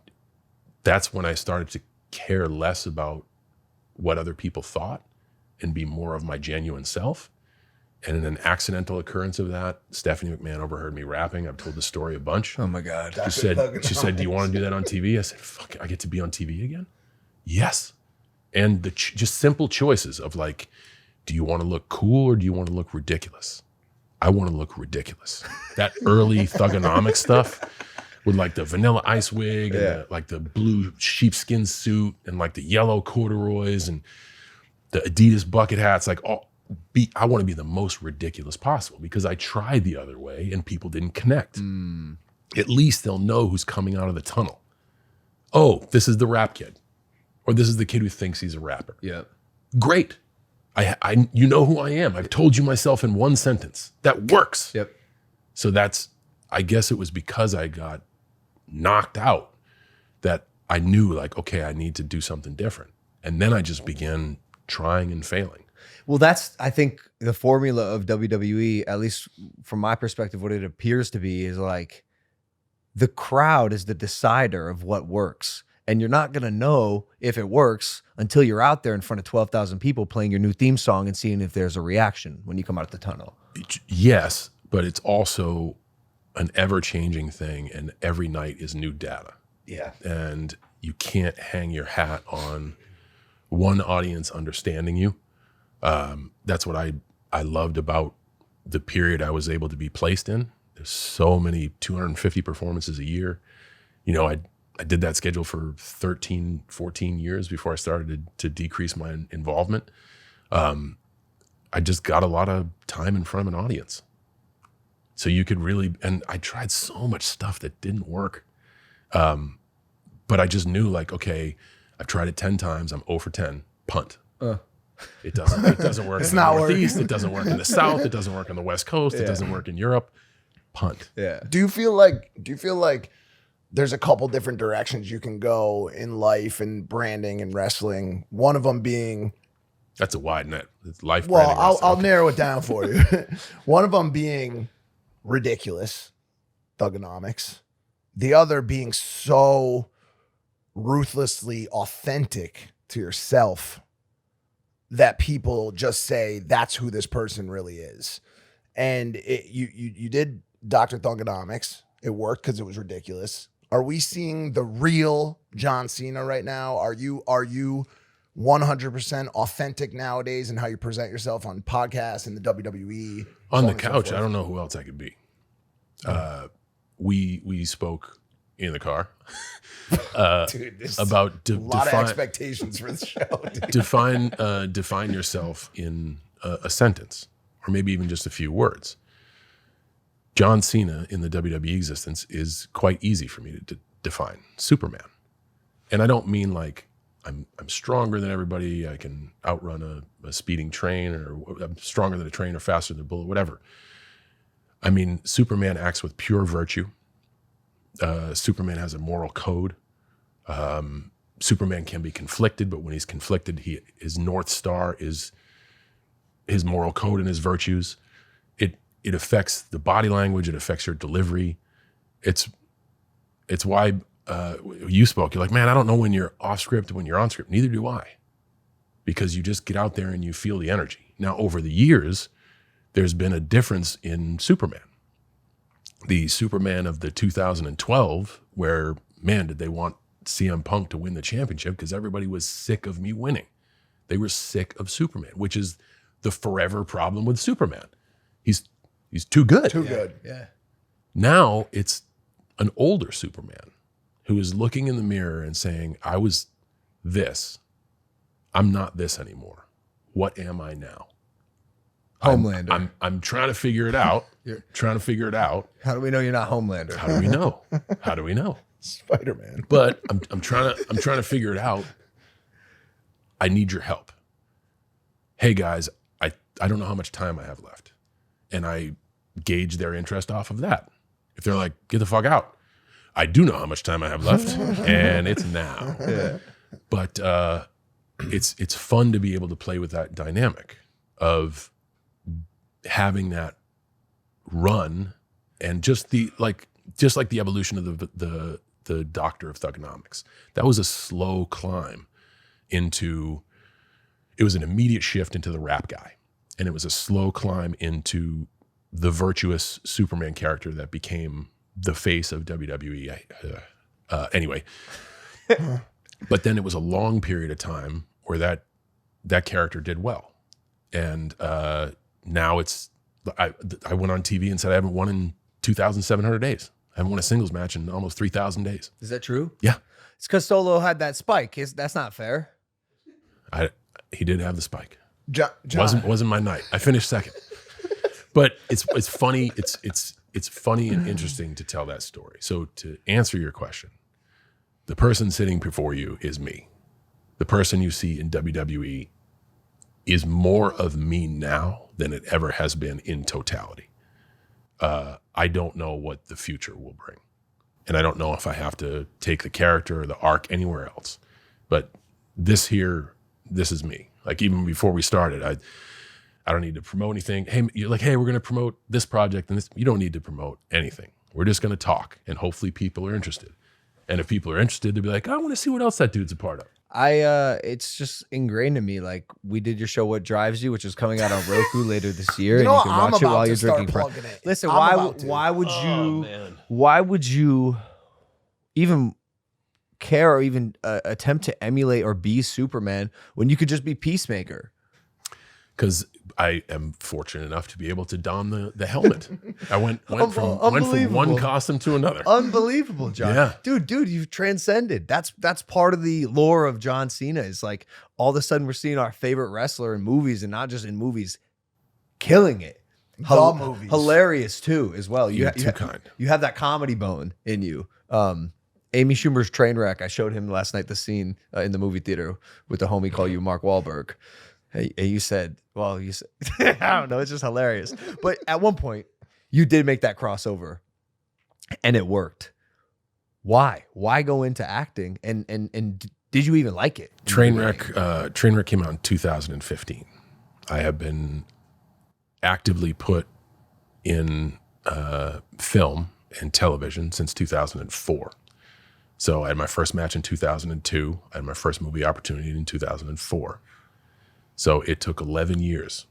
that's when I started to care less about what other people thought and be more of my genuine self. And in an accidental occurrence of that, Stephanie McMahon overheard me rapping. I've told the story a bunch. Oh my God. She said, do you want to do that on TV? I said, fuck, I get to be on TV again? Yes. And just simple choices of like, do you want to look cool or do you want to look ridiculous? I want to look ridiculous. That early Thugonomics stuff with like the Vanilla Ice wig and the blue sheepskin suit and like the yellow corduroys and the Adidas bucket hats. Like, I want to be the most ridiculous possible because I tried the other way and people didn't connect. At least they'll know who's coming out of the tunnel. Oh, this is the rap kid, or this is the kid who thinks he's a rapper. Yeah, great. You know who I am. I've told you myself in one sentence. That works. Yep. So I guess it was because I got knocked out that I knew like, okay, I need to do something different. And then I just began trying and failing. Well, that's, I think, the formula of WWE, at least from my perspective, what it appears to be is like the crowd is the decider of what works. And you're not going to know if it works until you're out there in front of 12,000 people playing your new theme song and seeing if there's a reaction when you come out of the tunnel. Yes, but it's also an ever-changing thing, and every night is new data. Yeah. And you can't hang your hat on one audience understanding you. That's what I loved about the period I was able to be placed in. There's so many 250 performances a year. You know, I did that schedule for 13, 14 years before I started to decrease my involvement. I just got a lot of time in front of an audience. So you could really, and I tried so much stuff that didn't work. But I just knew like, okay, I've tried it 10 times. I'm 0 for 10, punt. It doesn't work in the Northeast. It doesn't work in the South. It doesn't work on the West Coast. It doesn't work in Europe. Punt. Yeah. Do you feel like there's a couple different directions you can go in life and branding and wrestling? One of them being, that's a wide net. It's life. well, branding, I'll okay. narrow it down for you. One of them being ridiculous, Thugonomics, the other being so ruthlessly authentic to yourself that people just say that's who this person really is. And you did Dr. Thuganomics. It worked because it was ridiculous. Are we seeing the real John Cena right now? Are you 100% authentic nowadays in how you present yourself on podcasts and the WWE? On the couch, I don't know who else I could be. We spoke in the car Dude, about a lot of expectations for the show. Dude. define yourself in a sentence, or maybe even just a few words. John Cena in the WWE existence is quite easy for me to define. Superman, and I don't mean like I'm stronger than everybody. I can outrun a speeding train, or I'm stronger than a train, or faster than a bullet, whatever. I mean, Superman acts with pure virtue. Superman has a moral code. Superman can be conflicted, but when he's conflicted, his North Star is his moral code and his virtues. It affects the body language. It affects your delivery. It's why you spoke. You're like, man, I don't know when you're off script and when you're on script. Neither do I, because you just get out there and you feel the energy. Now, over the years, there's been a difference in Superman. The Superman of the 2012, where, man, did they want CM Punk to win the championship because everybody was sick of me winning. They were sick of Superman, which is the forever problem with Superman. He's too good. Too good. Yeah. Now it's an older Superman who is looking in the mirror and saying, I was this. I'm not this anymore. What am I now? Homelander. I'm trying to figure it out. Trying to figure it out. How do we know you're not Homelander? How do we know? How do we know? Spider-Man. But I'm trying to figure it out. I need your help. Hey guys, I don't know how much time I have left. And I gauge their interest off of that. If they're like, get the fuck out, I do know how much time I have left, and it's now. Yeah. But it's fun to be able to play with that dynamic of having that run, and just like the evolution of the Doctor of Thuganomics. That was a slow climb into. It was an immediate shift into the rap guy, and it was a slow climb into the virtuous Superman character that became the face of WWE. Anyway, but then it was a long period of time where that character did well, and now I went on TV and said I haven't won in 2,700 days. I haven't won a singles match in almost 3,000 days. Is that true? Yeah, It's because Solo had that spike. That's not fair. he did have the spike. John. Wasn't my night. I finished second. But it's funny. It's funny and interesting to tell that story. So to answer your question, the person sitting before you is me. The person you see in WWE is more of me now than it ever has been in totality. I don't know what the future will bring. And I don't know if I have to take the character or the arc anywhere else. But this is me. Like even before we started, I don't need to promote anything. Hey, you're like, hey, we're going to promote this project and this. You don't need to promote anything. We're just going to talk, and hopefully people are interested. And if people are interested, they'll be like, I want to see what else that dude's a part of. It's just ingrained in me. Like we did your show, What Drives You, which is coming out on Roku later this year, You know and you what? can I'm watch it about while to you're start drinking. plugging it. Listen, I'm about to. why would you even care or even attempt to emulate or be Superman when you could just be Peacemaker? Because I am fortunate enough to be able to don the helmet. I went from one costume to another. Unbelievable, John. Yeah. Dude, you've transcended. That's part of the lore of John Cena. Is like all of a sudden we're seeing our favorite wrestler in movies, and not just in movies, killing it. The movies. Hilarious too, as well. You're too kind. You have that comedy bone in you. Amy Schumer's Trainwreck. I showed him last night the scene in the movie theater with the homie call you Mark Wahlberg. Hey, you said, I don't know. It's just hilarious. But at one point, you did make that crossover, and it worked. Why? Why go into acting? And did you even like it? Trainwreck came out in 2015. I have been actively put in film and television since 2004. So I had my first match in 2002. I had my first movie opportunity in 2004. So it took 11 years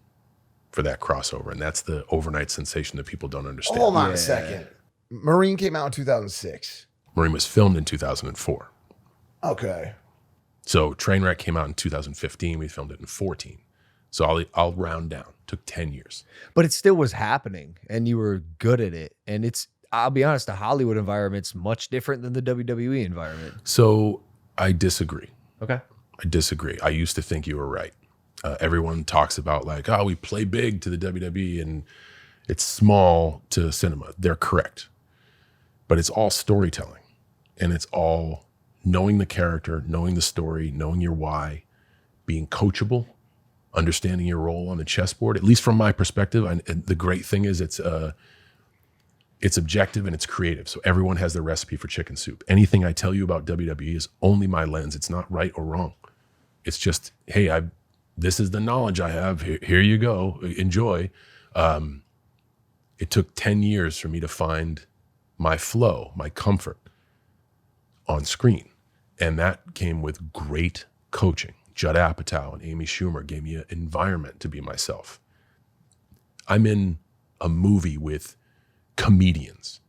for that crossover. And that's the overnight sensation that people don't understand. Hold on a second. Marine came out in 2006. Marine was filmed in 2004. Okay. So Trainwreck came out in 2015. We filmed it in 14. So I'll round down. Took 10 years. But it still was happening, and you were good at it. And I'll be honest, the Hollywood environment's much different than the WWE environment. So I disagree. Okay. I disagree. I used to think you were right. Everyone talks about like, oh, we play big to the WWE and it's small to cinema. They're correct. But it's all storytelling. And it's all knowing the character, knowing the story, knowing your why, being coachable, understanding your role on the chessboard, at least from my perspective. And the great thing is it's objective and it's creative. So everyone has their recipe for chicken soup. Anything I tell you about WWE is only my lens. It's not right or wrong. It's just, hey, this is the knowledge I have. Here you go. Enjoy. It took 10 years for me to find my flow, my comfort on screen. And that came with great coaching. Judd Apatow and Amy Schumer gave me an environment to be myself. I'm in a movie with comedians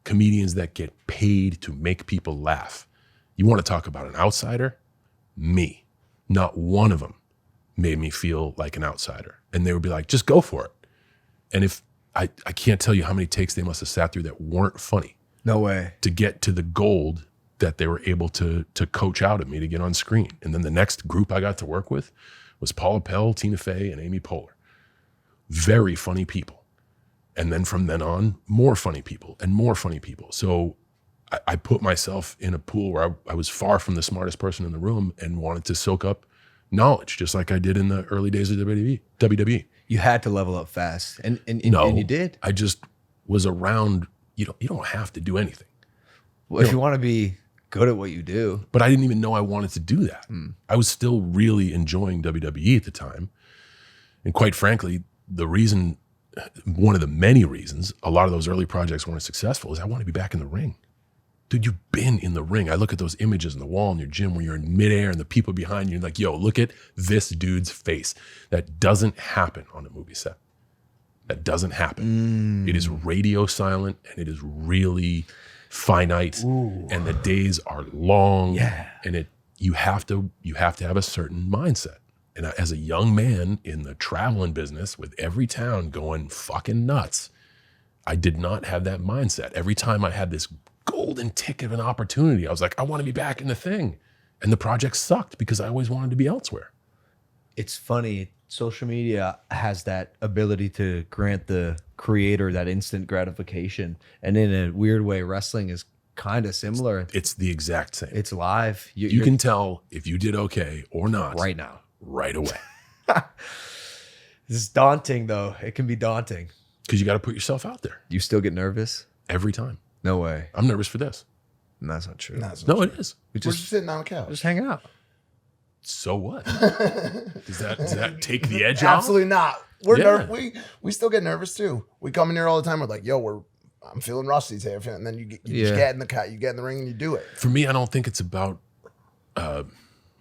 that get paid to make people laugh. You want to talk about an outsider? Me. Not one of them made me feel like an outsider. And they would be like, just go for it. And if I can't tell you how many takes they must have sat through that weren't funny. No way. To get to the gold that they were able to coach out of me to get on screen. And then the next group I got to work with was Paula Pell, Tina Fey, and Amy Poehler. Very funny people. And then from then on, more funny people and more funny people. So I put myself in a pool where I was far from the smartest person in the room and wanted to soak up knowledge, just like I did in the early days of WWE. You had to level up fast, and No, you did. I just was around. You don't have to do anything. Well, if you want to be good at what you do. But I didn't even know I wanted to do that. I was still really enjoying WWE at the time. And quite frankly, one of the many reasons a lot of those early projects weren't successful is I want to be back in the ring. Dude, you've been in the ring. I look at those images on the wall in your gym where you're in midair and the people behind you are like, yo, look at this dude's face. That doesn't happen on a movie set. That doesn't happen. It is radio silent and it is really finite. Ooh. And the days are long. Yeah. And you have to have a certain mindset. And as a young man in the traveling business with every town going fucking nuts, I did not have that mindset. Every time I had this golden ticket of an opportunity, I was like, I want to be back in the thing. And the project sucked because I always wanted to be elsewhere. It's funny. Social media has that ability to grant the creator that instant gratification. And in a weird way, wrestling is kind of similar. It's the exact same. It's live. You can tell if you did okay or not. Right now. Right away. This is daunting, though. It can be daunting. Because you got to put yourself out there. You still get nervous? Every time. No way. I'm nervous for this. That's not true. No, it is. We're just sitting on the couch. Just hanging out. So what? Does that take the edge off? Absolutely not. We're we still get nervous too. We come in here all the time. We're like, yo, I'm feeling rusty today, and then you just get in the cut, you get in the ring, and you do it. For me, I don't think it's about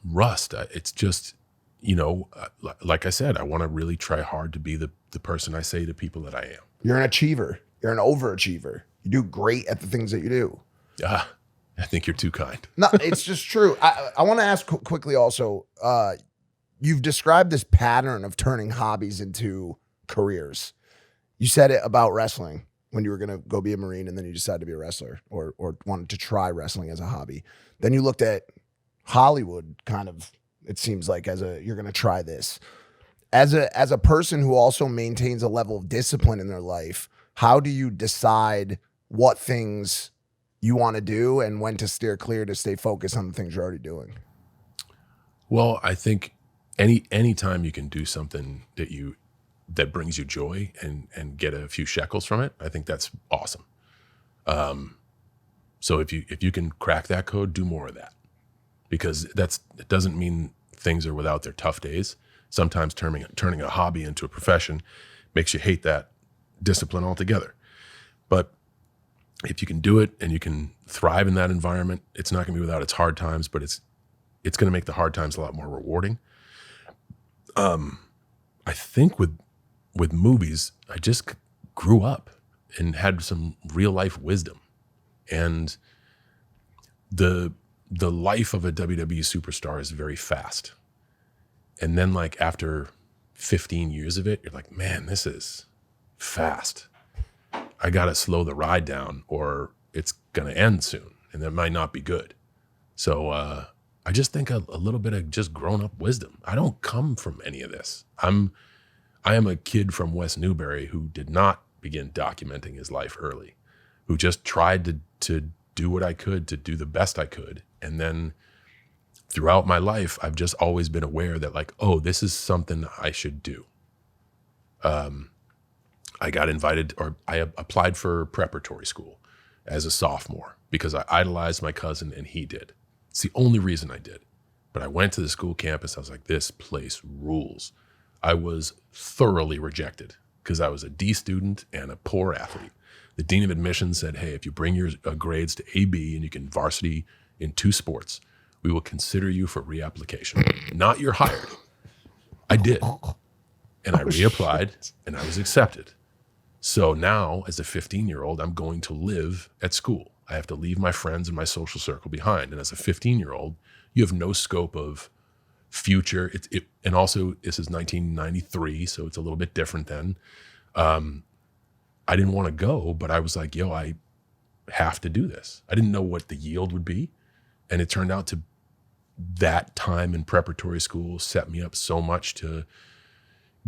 rust. It's just, like I said, I want to really try hard to be the person I say to people that I am. You're an achiever. You're an overachiever. You do great at the things that you do. I think you're too kind. No, it's just true. I want to ask quickly also, you've described this pattern of turning hobbies into careers. You said it about wrestling when you were going to go be a Marine and then you decided to be a wrestler or wanted to try wrestling as a hobby. Then you looked at Hollywood kind of, it seems like you're going to try this. As a person who also maintains a level of discipline in their life, how do you decide what things you want to do and when to steer clear to stay focused on the things you're already doing? Well, I think any time you can do something that brings you joy and get a few shekels from it, I think that's awesome. So if you can crack that code, do more of that, because it doesn't mean things are without their tough days. Sometimes turning a hobby into a profession makes you hate that discipline altogether. But if you can do it and you can thrive in that environment, it's not going to be without its hard times, but it's going to make the hard times a lot more rewarding. I think with movies, I just grew up and had some real life wisdom, and the life of a WWE superstar is very fast. And then like after 15 years of it, you're like, man, this is fast. I got to slow the ride down or it's going to end soon and that might not be good. So I just think a little bit of just grown up wisdom. I don't come from any of this. I am a kid from West Newbury who did not begin documenting his life early, who just tried to do what I could to do the best I could. And then throughout my life, I've just always been aware that like, oh, this is something I should do. I got invited, or I applied for preparatory school as a sophomore because I idolized my cousin and he did. It's the only reason I did. But I went to the school campus. I was like, this place rules. I was thoroughly rejected because I was a D student and a poor athlete. The dean of admissions said, hey, if you bring your grades to AB and you can varsity in 2 sports, we will consider you for reapplication. Not you're hired. I did. And I reapplied and I was accepted. So now as a 15-year-old, I'm going to live at school. I have to leave my friends and my social circle behind. And as a 15-year-old, you have no scope of future. And also this is 1993, so it's a little bit different then. I didn't want to go, but I was like, yo, I have to do this. I didn't know what the yield would be. And it turned out to that time in preparatory school set me up so much to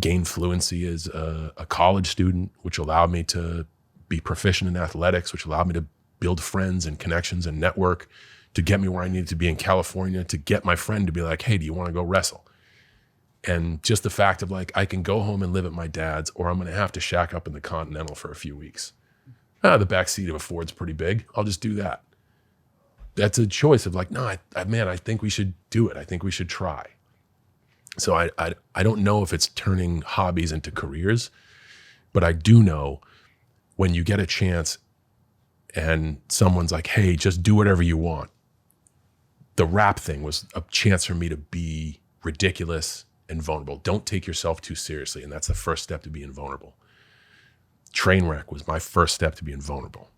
gain fluency as a college student, which allowed me to be proficient in athletics, which allowed me to build friends and connections and network to get me where I needed to be in California, to get my friend to be like, hey, do you want to go wrestle? And just the fact of like, I can go home and live at my dad's, or I'm going to have to shack up in the Continental for a few weeks. The back seat of a Ford's pretty big. I'll just do that. That's a choice of like, no, I think we should do it. I think we should try. So I don't know if it's turning hobbies into careers, but I do know when you get a chance and someone's like, hey, just do whatever you want. The rap thing was a chance for me to be ridiculous and vulnerable. Don't take yourself too seriously. And that's the first step to being vulnerable. Trainwreck was my first step to being vulnerable.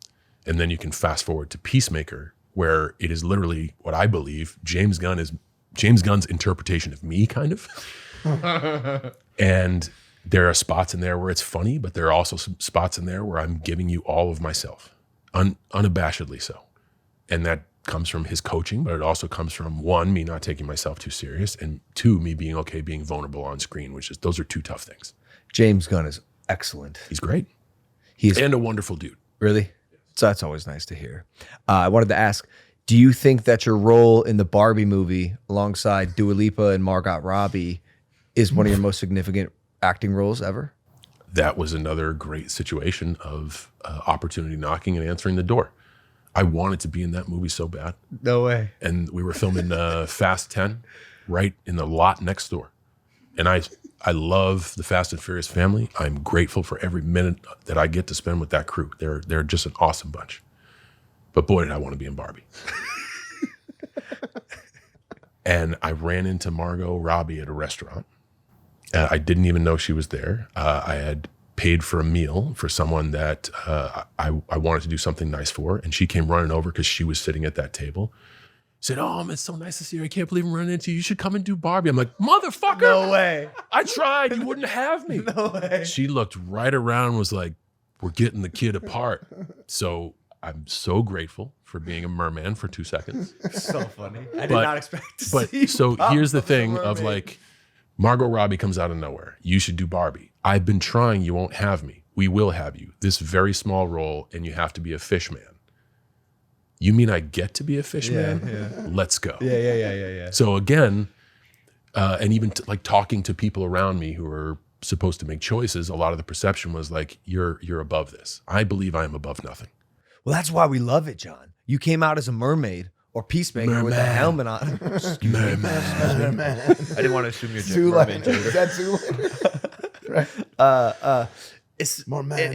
And then you can fast forward to Peacemaker, where it is literally what I believe James Gunn's interpretation of me, kind of. And there are spots in there where it's funny, but there are also some spots in there where I'm giving you all of myself, unabashedly so. And that comes from his coaching, but it also comes from 1, me not taking myself too serious, and 2, me being okay being vulnerable on screen, those are 2 tough things. James Gunn is excellent. He's great. He's and a wonderful dude. Really? So that's always nice to hear. I wanted to ask, do you think that your role in the Barbie movie alongside Dua Lipa and Margot Robbie is one of your most significant acting roles ever? That was another great situation of opportunity knocking and answering the door. I wanted to be in that movie so bad. No way. And we were filming Fast 10 right in the lot next door. And I love the Fast and Furious family. I'm grateful for every minute that I get to spend with that crew. They're just an awesome bunch. But boy, did I want to be in Barbie. And I ran into Margot Robbie at a restaurant. I didn't even know she was there. I had paid for a meal for someone that I wanted to do something nice for. And she came running over because she was sitting at that table. Said, oh, it's so nice to see you. I can't believe I'm running into you. You should come and do Barbie. I'm like, motherfucker. No way. I tried. You wouldn't have me. No way. She looked right around, was like, we're getting the kid apart. So I'm so grateful for being a merman for 2 seconds. So funny. I did not expect to see. But so here's the thing mermaid. of like, Margot Robbie comes out of nowhere. You should do Barbie. I've been trying. You won't have me. We will have you. This very small role, and you have to be a fish man. You mean I get to be a fish man? Yeah. Let's go. Yeah. So again, and even like talking to people around me who are supposed to make choices, a lot of the perception was like, you're above this. I believe I am above nothing. Well, that's why we love it, John. You came out as a mermaid or peacemaker with a helmet on. Excuse me. I didn't want to assume you're Zoolander. mermaid. Is that Zoolander? Right. It's More man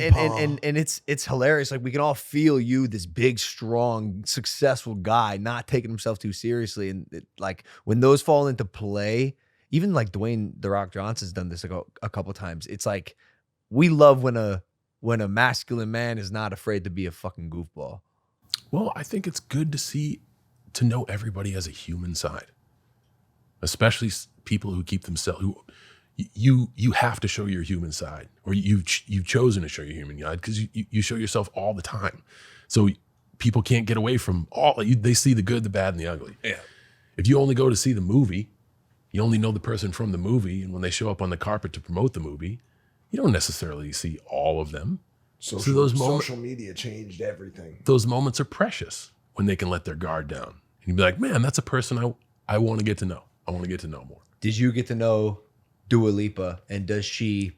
and it's hilarious. Like we can all feel you, this big, strong, successful guy, not taking himself too seriously. And like when those fall into play, even like Dwayne The Rock Johnson's done this a couple times. It's like we love when a masculine man is not afraid to be a fucking goofball. Well, I think it's good to know everybody has a human side, especially people who keep themselves. You have to show your human side, or you've chosen to show your human side because you show yourself all the time. So people can't get away from they see the good, the bad, and the ugly. Yeah. If you only go to see the movie, you only know the person from the movie, and when they show up on the carpet to promote the movie, you don't necessarily see all of them. Social media changed everything. Those moments are precious when they can let their guard down. And you'd be like, man, that's a person I want to get to know. I want to get to know more. Did you get to know Dua Lipa, and does she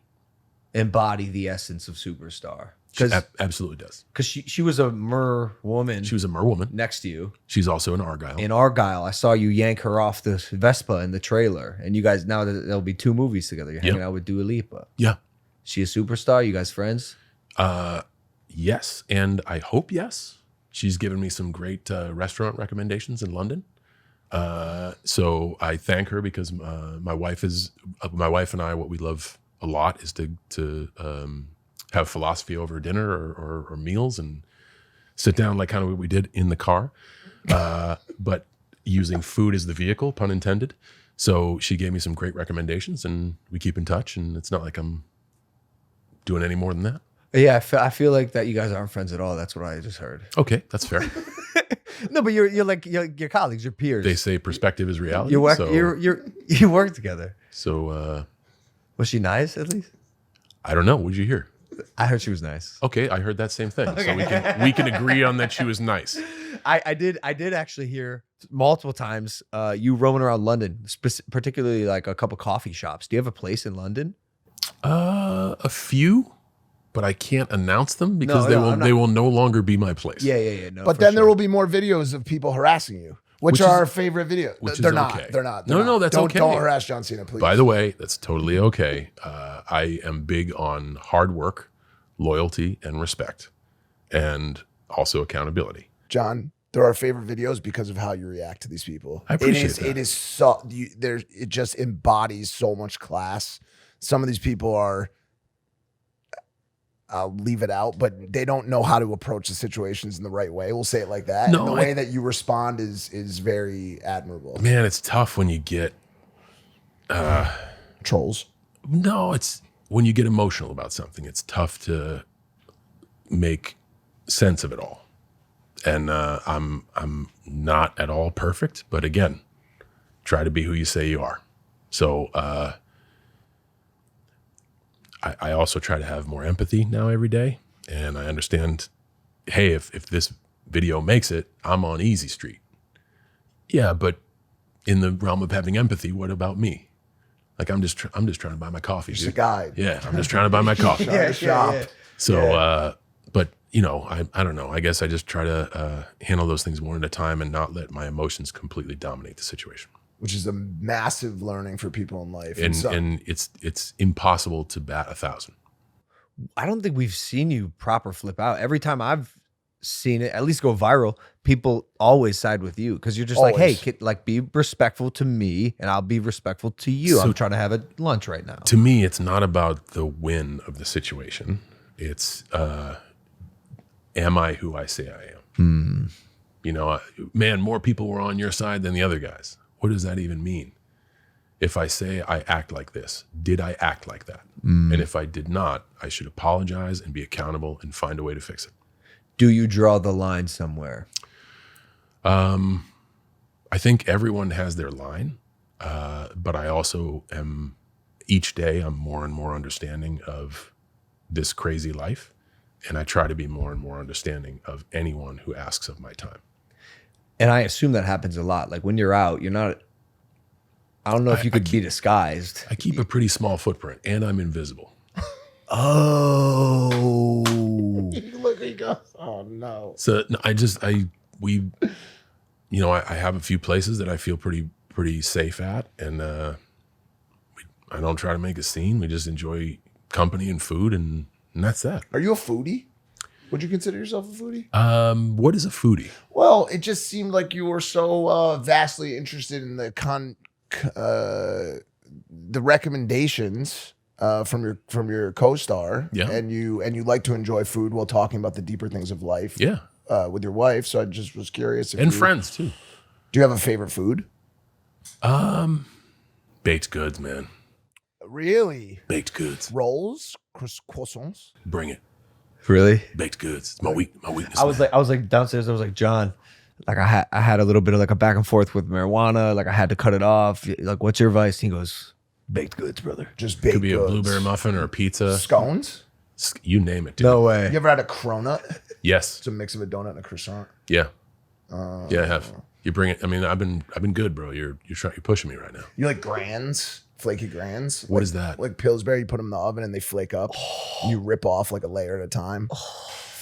embody the essence of superstar? She absolutely does. Because she was a Mer woman. She was a Mer woman. Next to you. She's also an Argyle. In Argyle, I saw you yank her off the Vespa in the trailer. And you guys, now there'll be 2 movies together. You're hanging out with Dua Lipa. Yeah. She a superstar? You guys friends? Yes, and I hope yes. She's given me some great restaurant recommendations in London. So I thank her because my wife and I, what we love a lot is to have philosophy over dinner or meals and sit down like kind of what we did in the car, but using food as the vehicle, pun intended. So she gave me some great recommendations, and we keep in touch. And it's not like I'm doing any more than that. Yeah, I feel like that you guys aren't friends at all. That's what I just heard. Okay, that's fair. No, but you're like your colleagues, your peers. They say perspective is reality. You work so, you work together. So was she nice at least? I don't know. What did you hear? I heard she was nice. Okay, I heard that same thing. So we can agree on that she was nice. I did actually hear multiple times you roaming around London, particularly like a couple coffee shops. Do you have a place in London? A few, but I can't announce them because No, they will no longer be my place. Yeah. No, But then there will be more videos of people harassing you, which are our favorite videos. Which They're is not. okay. They're not. No, that's okay. Don't harass John Cena, please. By the way, that's totally okay. I am big on hard work, loyalty, and respect, and also accountability. John, they're our favorite videos because of how you react to these people. I appreciate that. It is so. It just embodies so much class. Some of these people are. I'll leave it out, but they don't know how to approach the situations in the right way. We'll say it like that. No, and the way that you respond is very admirable. Man, it's tough when you get Trolls. No, it's when you get emotional about something. It's tough to make sense of it all. And I'm not at all perfect, but again, try to be who you say you are. So I also try to have more empathy now every day. And I understand, hey, if this video makes it, I'm on easy street. Yeah, but in the realm of having empathy, what about me? Like I'm just trying to buy my coffee. Just dude. a guide. Yeah, I'm just trying to buy my coffee. Shop. So, but you know, I don't know. I guess I just try to handle those things one at a time and not let my emotions completely dominate the situation. Which is a massive learning for people in life. And it's impossible to bat 1,000. I don't think we've seen you proper flip out. Every time I've seen it, at least go viral, people always side with you because you're just like, hey, be respectful to me and I'll be respectful to you. So I'm trying to have a lunch right now. To me, it's not about the win of the situation. It's am I who I say I am? You know, man, more people were on your side than the other guys. What does that even mean? If I say I act like this, did I act like that? And if I did not, I should apologize and be accountable and find a way to fix it. Do you draw the line somewhere? I think everyone has their line, but I also am, each day I'm more and more understanding of this crazy life, and I try to be more and more understanding of anyone who asks of my time. And I assume that happens a lot. Like when you're out, you're not, I don't know if you could be disguised. I keep a pretty small footprint, and I'm invisible. Oh. Look, he goes, oh no. So no, I have a few places that I feel pretty safe at, and I don't try to make a scene. We just enjoy company and food and And that's that. Are you a foodie? Would you consider yourself a foodie? What is a foodie? Well, it just seemed like you were so vastly interested in the recommendations from your co-star, Yeah. and you like to enjoy food while talking about the deeper things of life, Yeah. with your wife. So I just was curious. And friends too. Do you have a favorite food? Baked goods, man. Really? Baked goods. Rolls, croissants. Bring it. Really? Baked goods. It's my weakness. I was like downstairs. I was like, John, like I had a little bit of like a back and forth with marijuana. Like I had to cut it off. Like, what's your advice? He goes, baked goods, brother. Just baked Could be goods. a blueberry muffin or a pizza. Scones. You name it, dude. No way. You ever had a cronut? Yes. It's a mix of a donut and a croissant. Yeah. Yeah, I have. You bring it. I mean, I've been good, bro. You're pushing me right now. You like grands? Flaky grands? What is that? Like Pillsbury, you put them in the oven and they flake up. And you rip off like a layer at a time.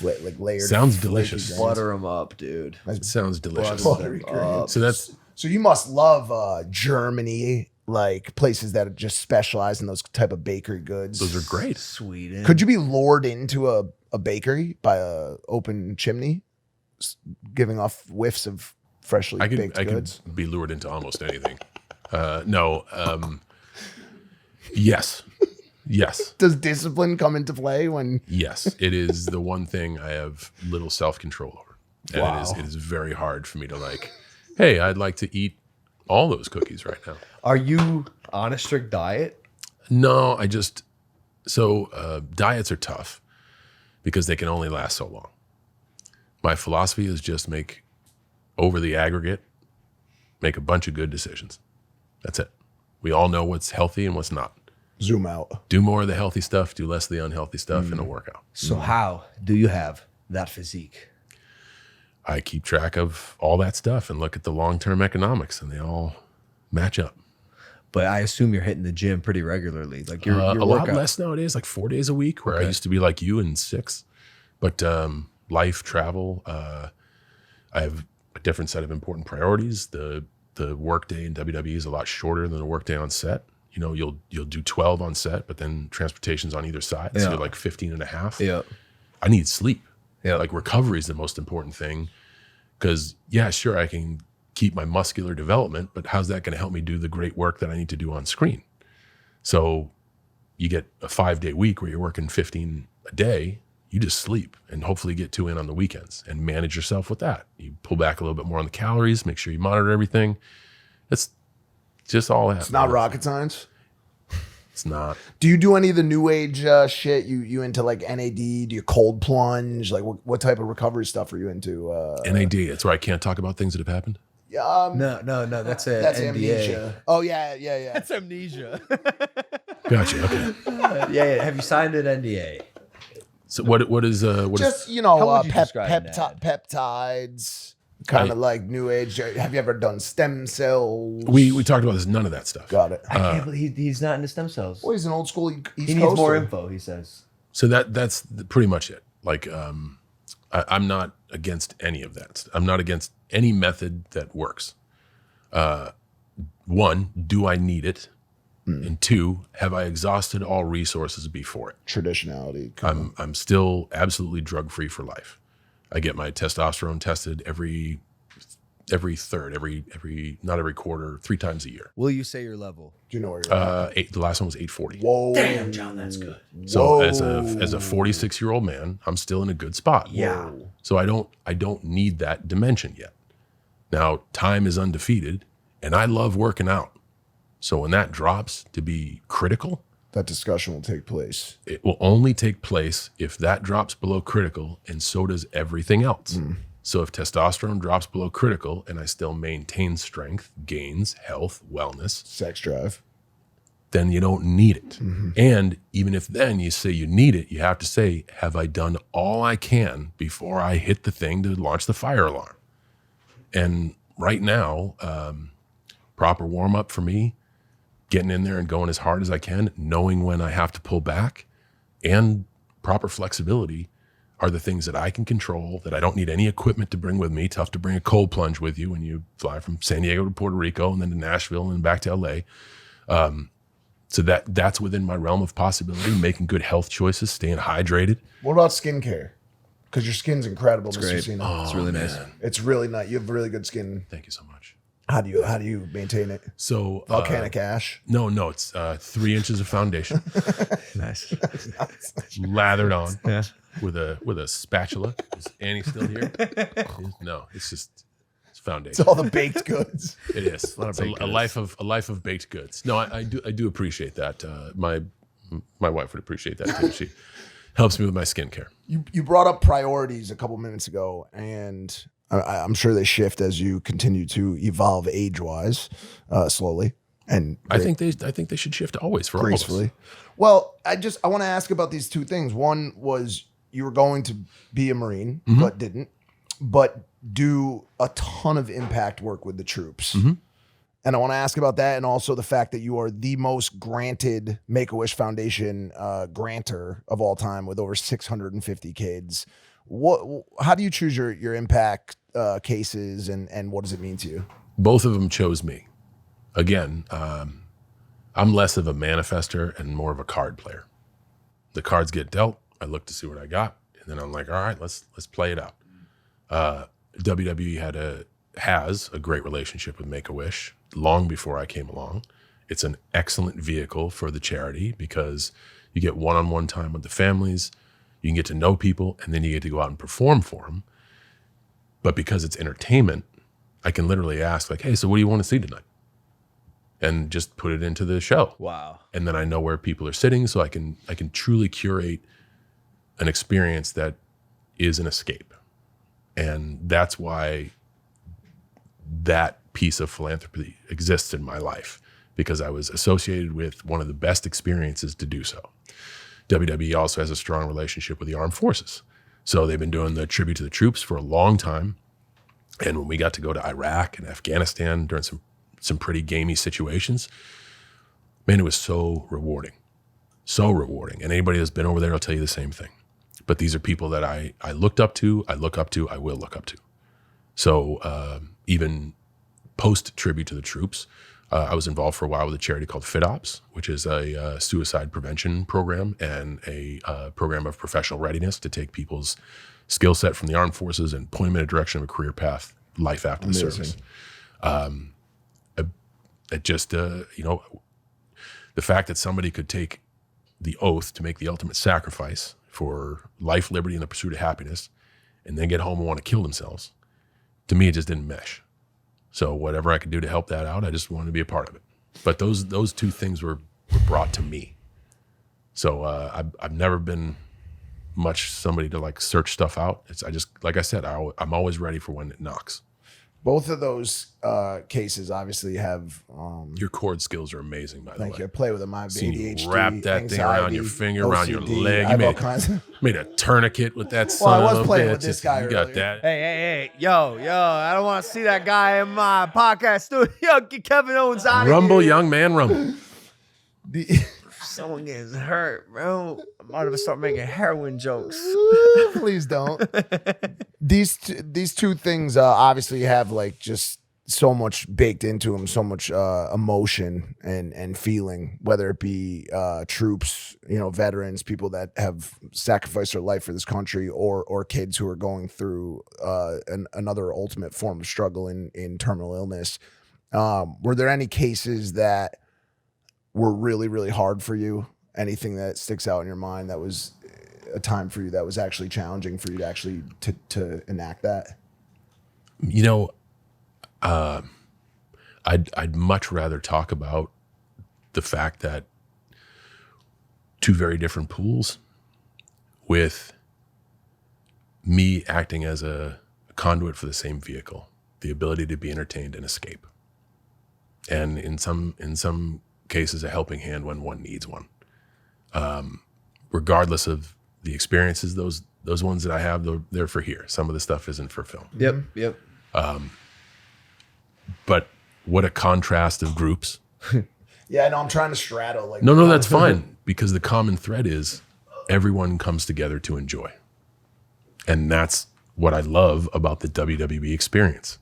Like layered. Sounds flaky delicious. grands. Butter them up, dude. It sounds delicious. Buttery grands. So that's So you must love Germany, like places that just specialize in those type of bakery goods. those are great. Sweden. Could you be lured into a bakery by a open chimney, giving off whiffs of freshly baked I goods? could be lured into almost anything. No. Yes. Yes. Does discipline come into play when? Yes. It is the one thing I have little self-control over. And Wow. it is very hard for me to like, hey, I'd like to eat all those cookies right now. Are you on a strict diet? No, diets are tough because they can only last so long. My philosophy is just make over the aggregate, make a bunch of good decisions. That's it. We all know what's healthy and what's not. Zoom out. Do more of the healthy stuff, do less of the unhealthy stuff in a workout. So how do you have that physique? I keep track of all that stuff and look at the long-term economics, and they all match up. But I assume you're hitting the gym pretty regularly. Like your A lot workout. less nowadays, like 4 days a week, where I used to be like you in 6. But life, travel, I have a different set of important priorities. The workday in WWE is a lot shorter than a workday on set. You know, you'll do 12 on set, but then transportation's on either side. So Yeah. you're like 15 and a half. Yeah. I need sleep. Yeah. Like recovery is the most important thing. Because yeah, sure, I can keep my muscular development, but how's that going to help me do the great work that I need to do on screen? So you get a 5-day week where you're working 15 a day, you just sleep and hopefully get 2 in on the weekends and manage yourself with that. You pull back a little bit more on the calories, make sure you monitor everything. It's just all that. It's not rocket science. It's not. Do you do any of the new age shit? You into like NAD? Do you cold plunge? Like what type of recovery stuff are you into? NAD, it's where I can't talk about things that have happened. No. That's a That's NDA. amnesia. Oh yeah. That's amnesia. Gotcha. Okay. yeah. Have you signed an NDA? So what is Just How would you describe an ad? peptides, kind of like new age. Have you ever done stem cells? we talked about this, none of that stuff. Got it. I can't believe he's not into stem cells. Well, he's an old school East He needs Coaster. more info, he says. So that's pretty much it. Like, I'm not against any of that. I'm not against any method that works. 1, do I need it? And 2, have I exhausted all resources before it? Traditionality. I'm still absolutely drug-free for life. I get my testosterone tested every not every quarter, 3 times a year. Will you say your level? Do you know where you're at? The last one was 840. Whoa. Damn, John, that's good. So as a 46-year-old man, I'm still in a good spot. Yeah. So I don't need that dimension yet. Now, time is undefeated, and I love working out. So when that drops to be critical, That discussion will take place. it will only take place if that drops below critical, and so does everything else. So if testosterone drops below critical and I still maintain strength, gains, health, wellness, Sex drive. then you don't need it. And even if then you say you need it, you have to say, have I done all I can before I hit the thing to launch the fire alarm? And right now, proper warm up for me, getting in there and going as hard as I can, knowing when I have to pull back, and proper flexibility are the things that I can control, that I don't need any equipment to bring with me. Tough to bring a cold plunge with you when you fly from San Diego to Puerto Rico and then to Nashville and back to LA. So that's within my realm of possibility, making good health choices, staying hydrated. What about skincare? Because your skin's incredible, Mr. great. Cena. It's really nice. It's really nice. You have really good skin. Thank you so much. How do you maintain it? So Volcanic ash. No, it's 3 inches of foundation Nice. lathered on Yeah. with a spatula. Is Annie still here? No, it's foundation. It's all the baked goods. It is. It's a life of baked goods. No, I do appreciate that. My wife would appreciate that too. She helps me with my skincare. You brought up priorities a couple minutes ago, and I'm sure they shift as you continue to evolve age-wise, slowly. And I think they should shift always for all of us. gracefully. Well, I want to ask about these two things. One was you were going to be a Marine, but didn't, but do a ton of impact work with the troops. And I want to ask about that, and also the fact that you are the most granted Make-A-Wish Foundation grantor of all time with over 650 kids. How do you choose your impact cases, and what does it mean to you? Both of them chose me. Again, I'm less of a manifester and more of a card player. The cards get dealt. I look to see what I got, and then I'm like, all right, let's play it out. WWE has a great relationship with Make-A-Wish long before I came along. It's an excellent vehicle for the charity because you get one-on-one time with the families, you can get to know people, and then you get to go out and perform for them. But because it's entertainment, I can literally ask like, hey, so what do you want to see tonight? And just put it into the show. Wow. And then I know where people are sitting, so I can truly curate an experience that is an escape. And that's why that piece of philanthropy exists in my life, because I was associated with one of the best experiences to do so. WWE also has a strong relationship with the armed forces. So they've been doing the tribute to the troops for a long time. And when we got to go to Iraq and Afghanistan during some pretty gamey situations, man, it was so rewarding. So rewarding. And anybody that's been over there will tell you the same thing. But these are people that I looked up to, I look up to, I will look up to. So even post-tribute to the troops, I was involved for a while with a charity called FitOps, which is a suicide prevention program and a program of professional readiness to take people's skill set from the armed forces and point them in a direction of a career path, life after the service. It just, the fact that somebody could take the oath to make the ultimate sacrifice for life, liberty, and the pursuit of happiness, and then get home and want to kill themselves, to me, it just didn't mesh. So whatever I could do to help that out, I just wanted to be a part of it. But those two things were brought to me. So I've never been much somebody to like search stuff out. I just, like I said, I'm always ready for when it knocks. Both of those cases obviously have. Your chord skills are amazing, by the way. Thank you. I play with them. I have Seen ADHD, you wrap that thing around your finger, around your OCD. leg. I You have all kinds of. made a tourniquet with that Well, son I was of a playing bitch. with this guy You got earlier. that. Hey, yo, I don't want to see that guy in my podcast studio. Get Kevin Owens out of here. Rumble, young man, rumble. Someone gets hurt, bro. I'm about to start making heroin jokes. Please don't. These two things obviously have like just so much baked into them, so much emotion and feeling, whether it be troops, veterans, people that have sacrificed their life for this country, or kids who are going through another ultimate form of struggle in terminal illness. Were there any cases that were really, really hard for you? Anything that sticks out in your mind that was a time for you that was actually challenging for you to actually to enact that? I'd much rather talk about the fact that two very different pools, with me acting as a conduit for the same vehicle, the ability to be entertained and escape, and in some cases a helping hand when one needs one. Regardless of the experiences, those ones that I have, they're for here. Some of the stuff isn't for film. Yep. But what a contrast of groups. Yeah, no, I'm trying to straddle. Like, No, that's fine, because the common thread is everyone comes together to enjoy. And that's what I love about the WWE experience.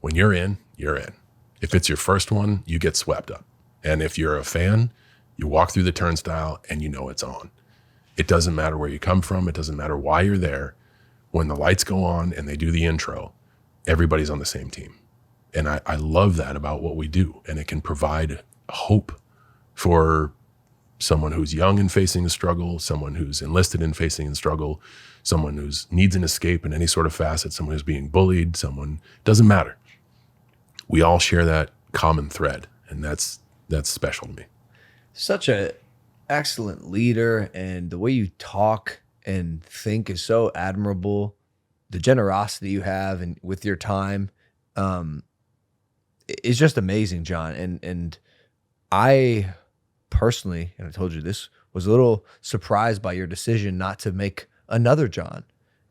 When you're in, you're in. If it's your first one, you get swept up. And if you're a fan, You walk through the turnstile and you know it's on. It doesn't matter where you come from. It doesn't matter why you're there. When the lights go on and they do the intro, everybody's on the same team. And I love that about what we do. And it can provide hope for someone who's young and facing a struggle, someone who's enlisted and facing a struggle, someone who needs an escape in any sort of facet, someone who's being bullied, doesn't matter. We all share that common thread, and that's special to me. Such a excellent leader, and the way you talk and think is so admirable. The generosity you have and with your time is just amazing, John. And I personally, and I told you this, was a little surprised by your decision not to make another John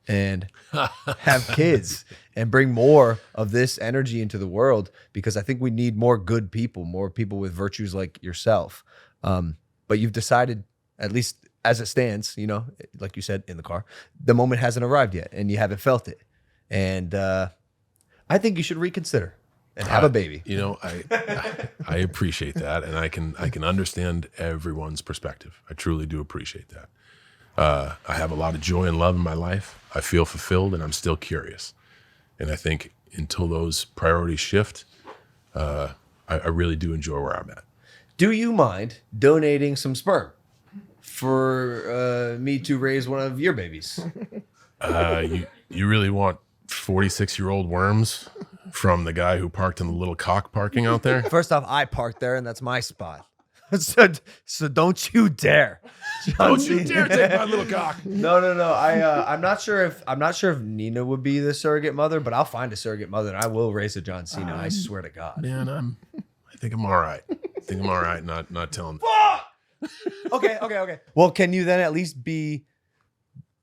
and have kids and bring more of this energy into the world, because I think we need more good people, more people with virtues like yourself. But you've decided, at least as it stands, you know, like you said in the car, the moment hasn't arrived yet and you haven't felt it. And I think you should reconsider and have a baby. You know, I appreciate that, and I can understand everyone's perspective. I truly do appreciate that. I have a lot of joy and love in my life. I feel fulfilled, and I'm still curious. And I think until those priorities shift, I really do enjoy where I'm at. Do you mind donating some sperm for me to raise one of your babies? You really want 46-year-old worms from the guy who parked in the little cock parking out there? First off, I parked there, and that's my spot. So don't you dare. Don't you dare take my little cock. No. I'm not sure if Nina would be the surrogate mother, but I'll find a surrogate mother and I will raise a John Cena. I swear to God. Man, I think I'm all right. Not telling. Okay. Well, can you then at least be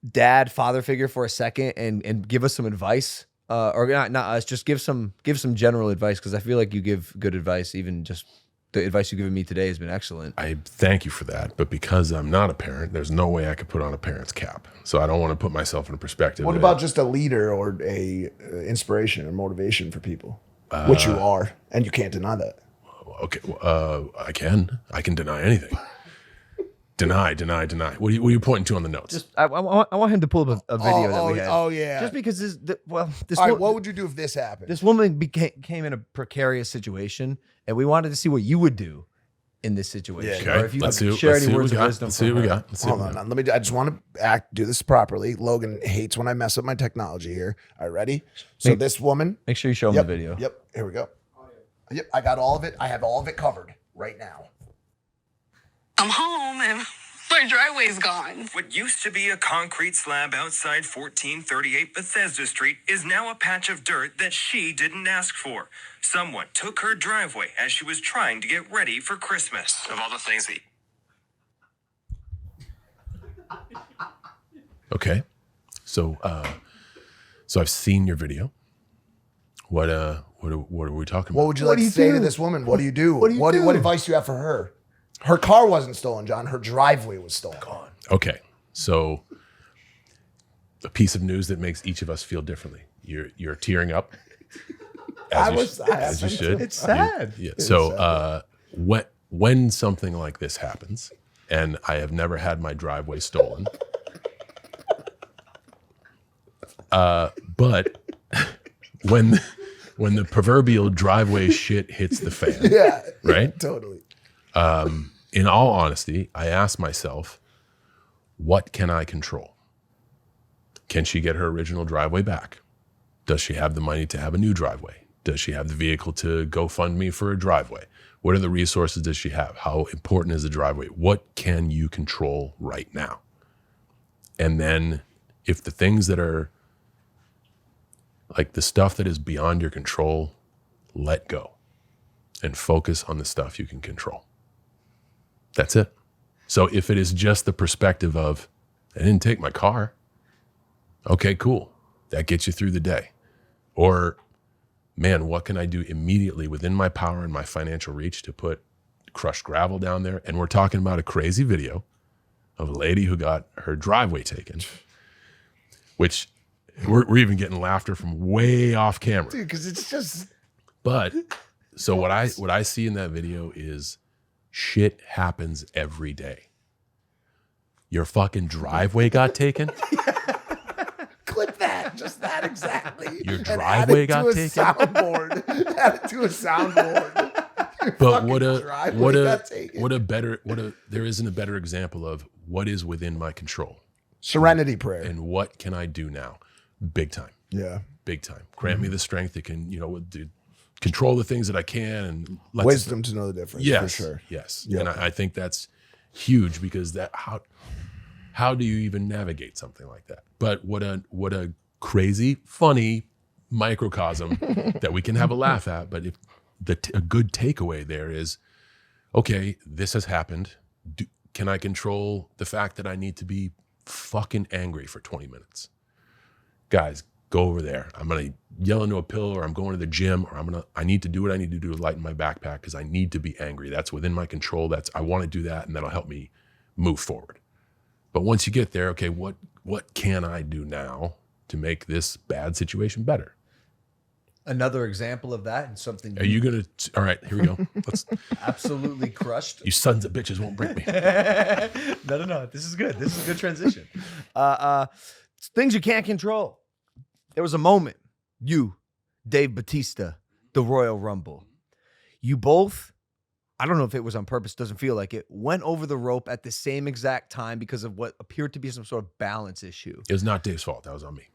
dad, father figure for a second and give us some advice? Or not us, just give some general advice, because I feel like you give good advice. Even just the advice you've given me today has been excellent. I thank you for that, but because I'm not a parent, there's no way I could put on a parent's cap. So I don't want to put myself in a perspective. What about just a leader or a inspiration or motivation for people, which you are, and you can't deny that. Okay, I can deny anything. Deny. What are you pointing to on the notes? Just I want him to pull up a video that we had. Oh yeah. Just because this All right, what would you do if this happened? This woman came in a precarious situation, and we wanted to see what you would do in this situation. Okay. Or if you Let's could see share what any we words of got. wisdom. Let's see what we got. Hold on. I just want to do this properly. Logan hates when I mess up my technology here. All right, ready? So this woman. Make sure you show him the video. Yep. Here we go. Yep. I got all of it. I have all of it covered right now. I'm home and my driveway's gone. What used to be a concrete slab outside 1438 Bethesda Street is now a patch of dirt that she didn't ask for. Someone took her driveway as she was trying to get ready for Christmas. Of all the things that... Okay. So I've seen your video. What are we talking about? What would you like to say to this woman? What do you do? What advice do you have for her? Her car wasn't stolen, John. Her driveway was stolen. Okay. So a piece of news that makes each of us feel differently. You're tearing up. As you should. It's sad. Yeah. So when something like this happens, and I have never had my driveway stolen, but when the proverbial driveway shit hits the fan, Yeah. right? Totally. In all honesty, I ask myself, what can I control? Can she get her original driveway back? Does she have the money to have a new driveway? Does she have the vehicle to go fund me for a driveway? What are the resources does she have? How important is the driveway? What can you control right now? And then if the things that are like the stuff that is beyond your control, let go and focus on the stuff you can control. That's it. So if it is just the perspective of, I didn't take my car. Okay, cool. That gets you through the day. Or, man, what can I do immediately within my power and my financial reach to put crushed gravel down there? And we're talking about a crazy video of a lady who got her driveway taken, which we're even getting laughter from way off camera. Dude, because it's just... But so what I see in that video is Shit happens every day. Your fucking driveway got taken? Clip that, just that exactly. Your And driveway got add taken? it to a soundboard. Add it to a soundboard. Your But fucking driveway got taken. there isn't a better example of what is within my control Serenity prayer. and what can I do now? Big time. Yeah. Big time. Grant me the strength that can, control the things that I can and Wisdom to know the difference. Yes, For sure. yes. Yeah. And I think that's huge because how do you even navigate something like that? But what a crazy, funny microcosm that we can have a laugh at. But if a good takeaway there is, okay, this has happened. Can I control the fact that I need to be fucking angry for 20 minutes? Guys, go over there. I'm going to yell into a pillow, or I'm going to the gym, or I need to do what I need to do to lighten my backpack because I need to be angry. That's within my control. I want to do that, and that'll help me move forward. But once you get there, okay, what can I do now to make this bad situation better? Another example of that, and something Are you going to, all right, here we go. Let's, absolutely crushed. you sons of bitches won't break me. No. This is good. This is a good transition. Things you can't control. There was a moment, you, Dave Batista, the Royal Rumble. You both, I don't know if it was on purpose, doesn't feel like it, went over the rope at the same exact time because of what appeared to be some sort of balance issue. It was not Dave's fault. That was on me.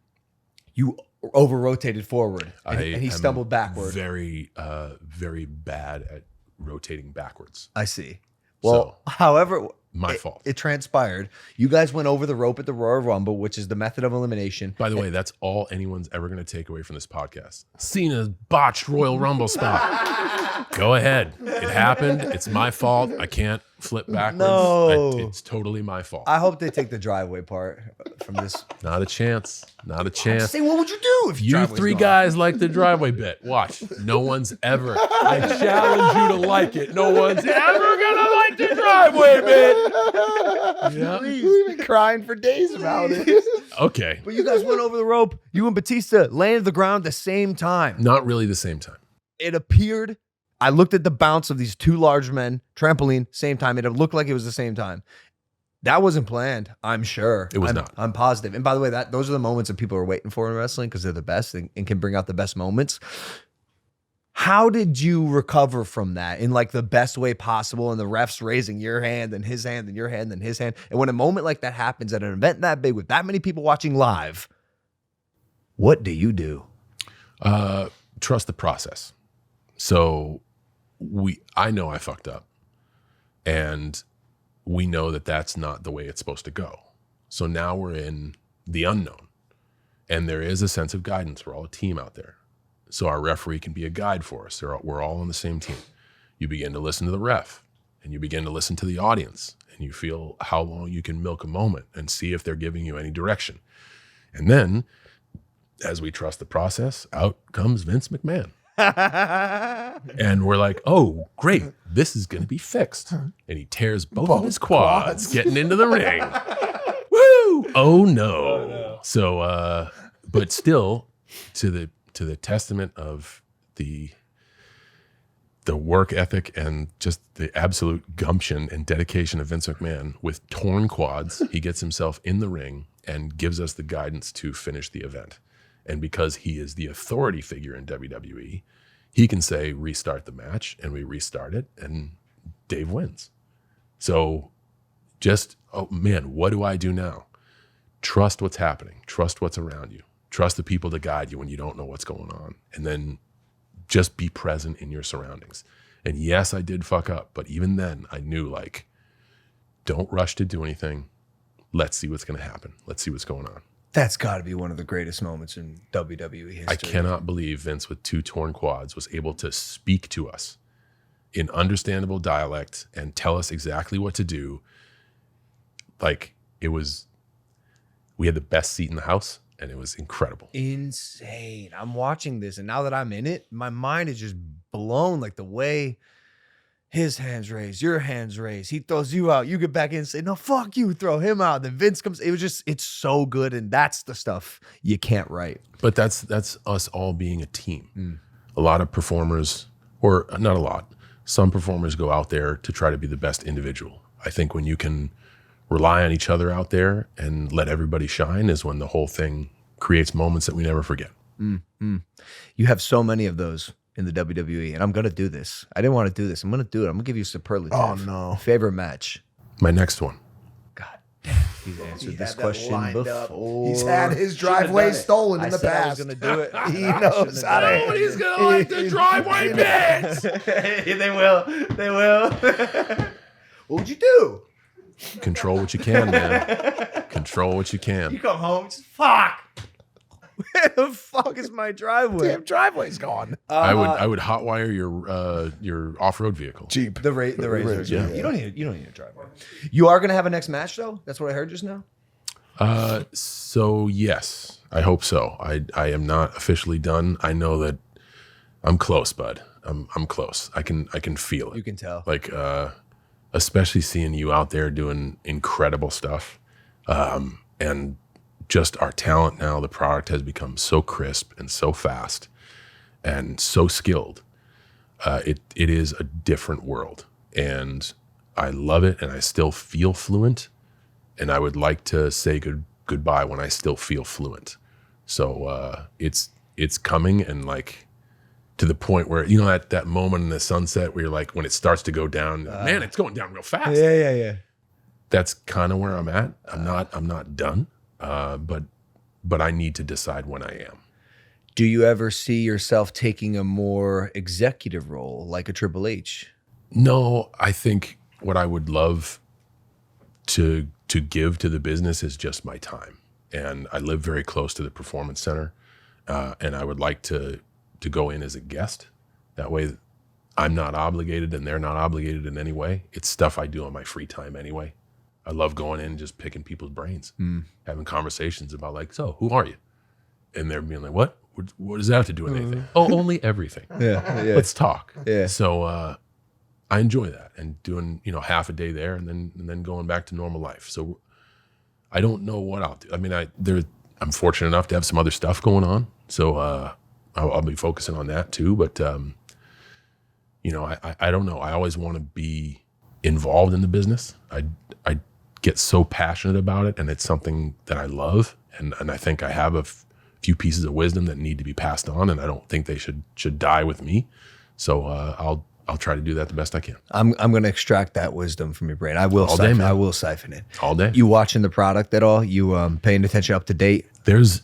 You over-rotated forward, and he am stumbled backward. Very, very bad at rotating backwards. I see. Well, So, however, my fault. It transpired. You guys went over the rope at the Royal Rumble, which is the method of elimination. By the way, that's all anyone's ever going to take away from this podcast. Cena's botched Royal Rumble spot. Go ahead. It happened. It's my fault. I can't flip backwards. No. It's totally my fault. I hope they take the driveway part from this. Not a chance. Not a chance. Say, what would you do if You driveway's three gone? guys like the driveway bit. Watch. No one's ever. I challenge you to like it. No one's ever gonna like the driveway bit. Yeah. We've been crying for days about it. Okay. But you guys went over the rope. You and Batista landed the ground at the same time. Not really the same time. It appeared, I looked at the bounce of these two large men, trampoline, same time. It looked like it was the same time. That wasn't planned, I'm sure. It was not. I'm positive. And by the way, those are the moments that people are waiting for in wrestling because they're the best and can bring out the best moments. How did you recover from that in like the best way possible? And the refs raising your hand and his hand and your hand and his hand. And when a moment like that happens at an event that big with that many people watching live, what do you do? Trust the process. So I know I fucked up, and we know that that's not the way it's supposed to go. So now we're in the unknown, and there is a sense of guidance. We're all a team out there. So our referee can be a guide for us. We're all on the same team. You begin to listen to the ref, and you begin to listen to the audience, and you feel how long you can milk a moment and see if they're giving you any direction. And then, as we trust the process, out comes Vince McMahon. And we're like, oh, great, this is going to be fixed. And he tears both of his quads getting into the ring. Woo! Oh no. So, but still, to the testament of the work ethic and just the absolute gumption and dedication of Vince McMahon, with torn quads, he gets himself in the ring and gives us the guidance to finish the event. And because he is the authority figure in WWE, he can say, restart the match, and we restart it, and Dave wins. So just, oh man, what do I do now? Trust what's happening. Trust what's around you. Trust the people to guide you when you don't know what's going on. And then just be present in your surroundings. And yes, I did fuck up, but even then I knew, like, don't rush to do anything. Let's see what's going to happen. Let's see what's going on. That's got to be one of the greatest moments in WWE history. I cannot believe Vince, with 2 torn quads, was able to speak to us in understandable dialect and tell us exactly what to do. Like, we had the best seat in the house, and it was incredible. Insane. I'm watching this, and now that I'm in it, my mind is just blown. Like the way his hands raised, your hands raised, he throws you out, you get back in and say, no, fuck you, throw him out. Then Vince comes. It's so good, and that's the stuff you can't write. But that's us all being a team. A lot of performers, or not a lot, Some performers go out there to try to be the best individual. I think when you can rely on each other out there and let everybody shine is when the whole thing creates moments that we never forget. You have so many of those in the WWE, and I'm going to do this. I didn't want to do this. I'm going to do it. I'm going to give you a superlative. Oh, no. Favorite match? My next one. God damn. He's answered this had that question lined up. before. He's had his Shouldn't have driveway done it. stolen in I the said I was past. going to do it. He knows how to. Nobody's gonna like the driveway bits. They will. They will. What would you do? Control what you can, man. Control what you can. You come home, just fuck. Where the fuck is my driveway? Damn driveway's gone. I would hotwire your off-road vehicle. Cheap. The Razors. Yeah. You don't need a driveway. You are gonna have a next match though. That's what I heard just now. So yes, I hope so. I am not officially done. I know that I'm close, bud. I'm close. I can feel it. You can tell. Like especially seeing you out there doing incredible stuff, and just our talent now. The product has become so crisp and so fast, and so skilled. It is a different world, and I love it. And I still feel fluent. And I would like to say goodbye when I still feel fluent. So it's coming, and like to the point where, you know, that moment in the sunset where you're like, when it starts to go down, man, it's going down real fast. Yeah. That's kind of where I'm at. I'm not done, but I need to decide when I am. Do you ever see yourself taking a more executive role, like a Triple H? No, I think what I would love to give to the business is just my time. And I live very close to the Performance Center, and I would like to go in as a guest. That way I'm not obligated and they're not obligated in any way. It's stuff I do on my free time anyway. I love going in and just picking people's brains, having conversations about like, so who are you? And they're being like, what does that have to do with anything? Oh, only everything. Yeah. Let's talk. Yeah. So I enjoy that, and doing, half a day there and then going back to normal life. So I don't know what I'll do. I mean, I'm fortunate enough to have some other stuff going on. So I'll be focusing on that too. But, I don't know. I always want to be involved in the business. I get so passionate about it, and it's something that I love. And I think I have a few pieces of wisdom that need to be passed on, and I don't think they should die with me. So I'll try to do that the best I can. I'm going to extract that wisdom from your brain. I will All day, man. I will siphon it. All day. You watching the product at all? You paying attention up to date?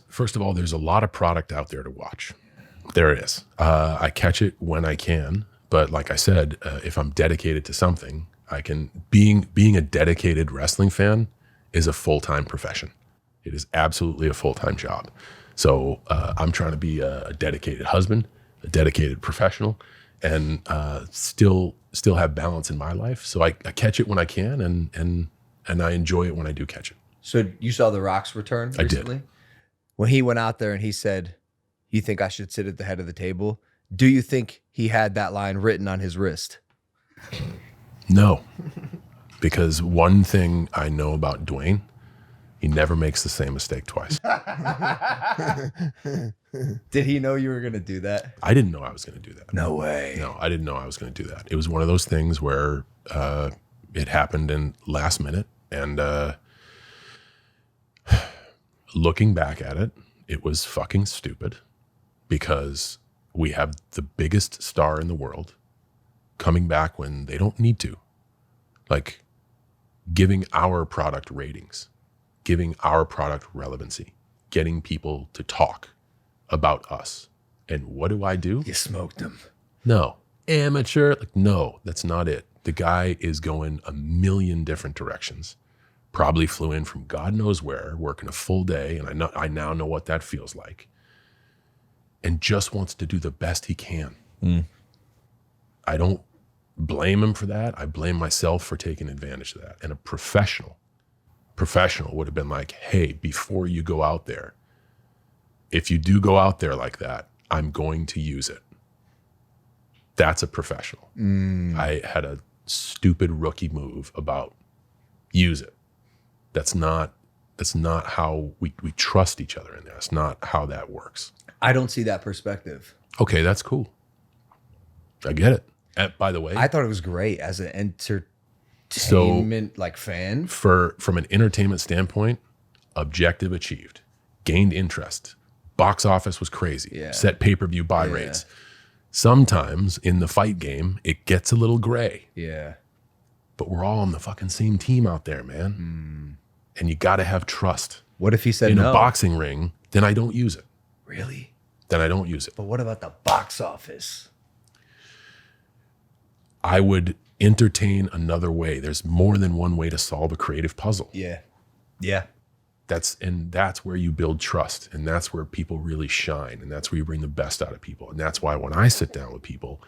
First of all, there's a lot of product out there to watch. There is. I catch it when I can, but like I said, if I'm dedicated to something, I can. Being a dedicated wrestling fan is a full-time profession. It is absolutely a full-time job. So I'm trying to be a dedicated husband, a dedicated professional, and still have balance in my life. So I catch it when I can, and I enjoy it when I do catch it. So you saw The Rock's return recently? I did. When he went out there and he said, "You think I should sit at the head of the table?" Do you think he had that line written on his wrist? No, because one thing I know about Dwayne, he never makes the same mistake twice. Did he know you were going to do that? I didn't know I was going to do that. No way. No, I didn't know I was going to do that. It was one of those things where it happened in last minute, and looking back at it, it was fucking stupid, because we have the biggest star in the world coming back when they don't need to. Like, giving our product ratings, giving our product relevancy, getting people to talk about us. And what do? You smoked him. No. Amateur? Like, no, that's not it. The guy is going a million different directions. Probably flew in from God knows where, working a full day, and I now know what that feels like. And just wants to do the best he can. I don't blame him for that. I blame myself for taking advantage of that. And a professional would have been like, hey, before you go out there, if you do go out there like that, I'm going to use it. That's a professional. I had a stupid rookie move about use it. That's not how we trust each other in there. That's not how that works. I don't see that perspective. Okay, that's cool. I get it. By the way, I thought it was great as an entertainment fan. From an entertainment standpoint, objective achieved. Gained interest. Box office was crazy. Yeah. Set pay-per-view buy rates. Sometimes in the fight game, it gets a little gray. Yeah. But we're all on the fucking same team out there, man. And you got to have trust. What if he said in no? a boxing ring? Then I don't use it. Really? Then I don't use it. But what about the box office? I would entertain another way. There's more than one way to solve a creative puzzle. Yeah. Yeah. That's where you build trust, and that's where people really shine, and that's where you bring the best out of people. And that's why when I sit down with people,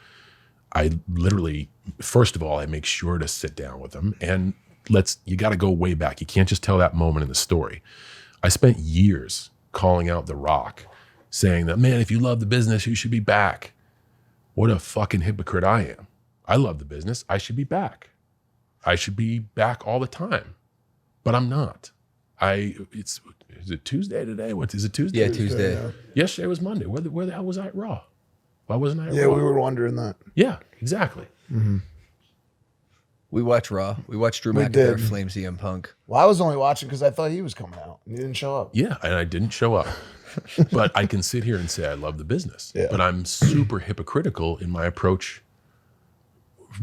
I literally, first of all, I make sure to sit down with them, and you got to go way back. You can't just tell that moment in the story. I spent years calling out The Rock, saying that, man, if you love the business, you should be back. What a fucking hypocrite I am. I love the business. I should be back. I should be back all the time, but I'm not. Is it Tuesday today? Is it Tuesday? Yeah, Tuesday. Yeah. Yesterday was Monday. Where the hell was I at Raw? Why wasn't I at Yeah, Raw? we were wondering that. Yeah, exactly. We watched Raw. We watched Drew We McIntyre did. flame CM Punk. Well, I was only watching because I thought he was coming out and he didn't show up. Yeah, and I didn't show up. But I can sit here and say I love the business. Yeah. But I'm super hypocritical in my approach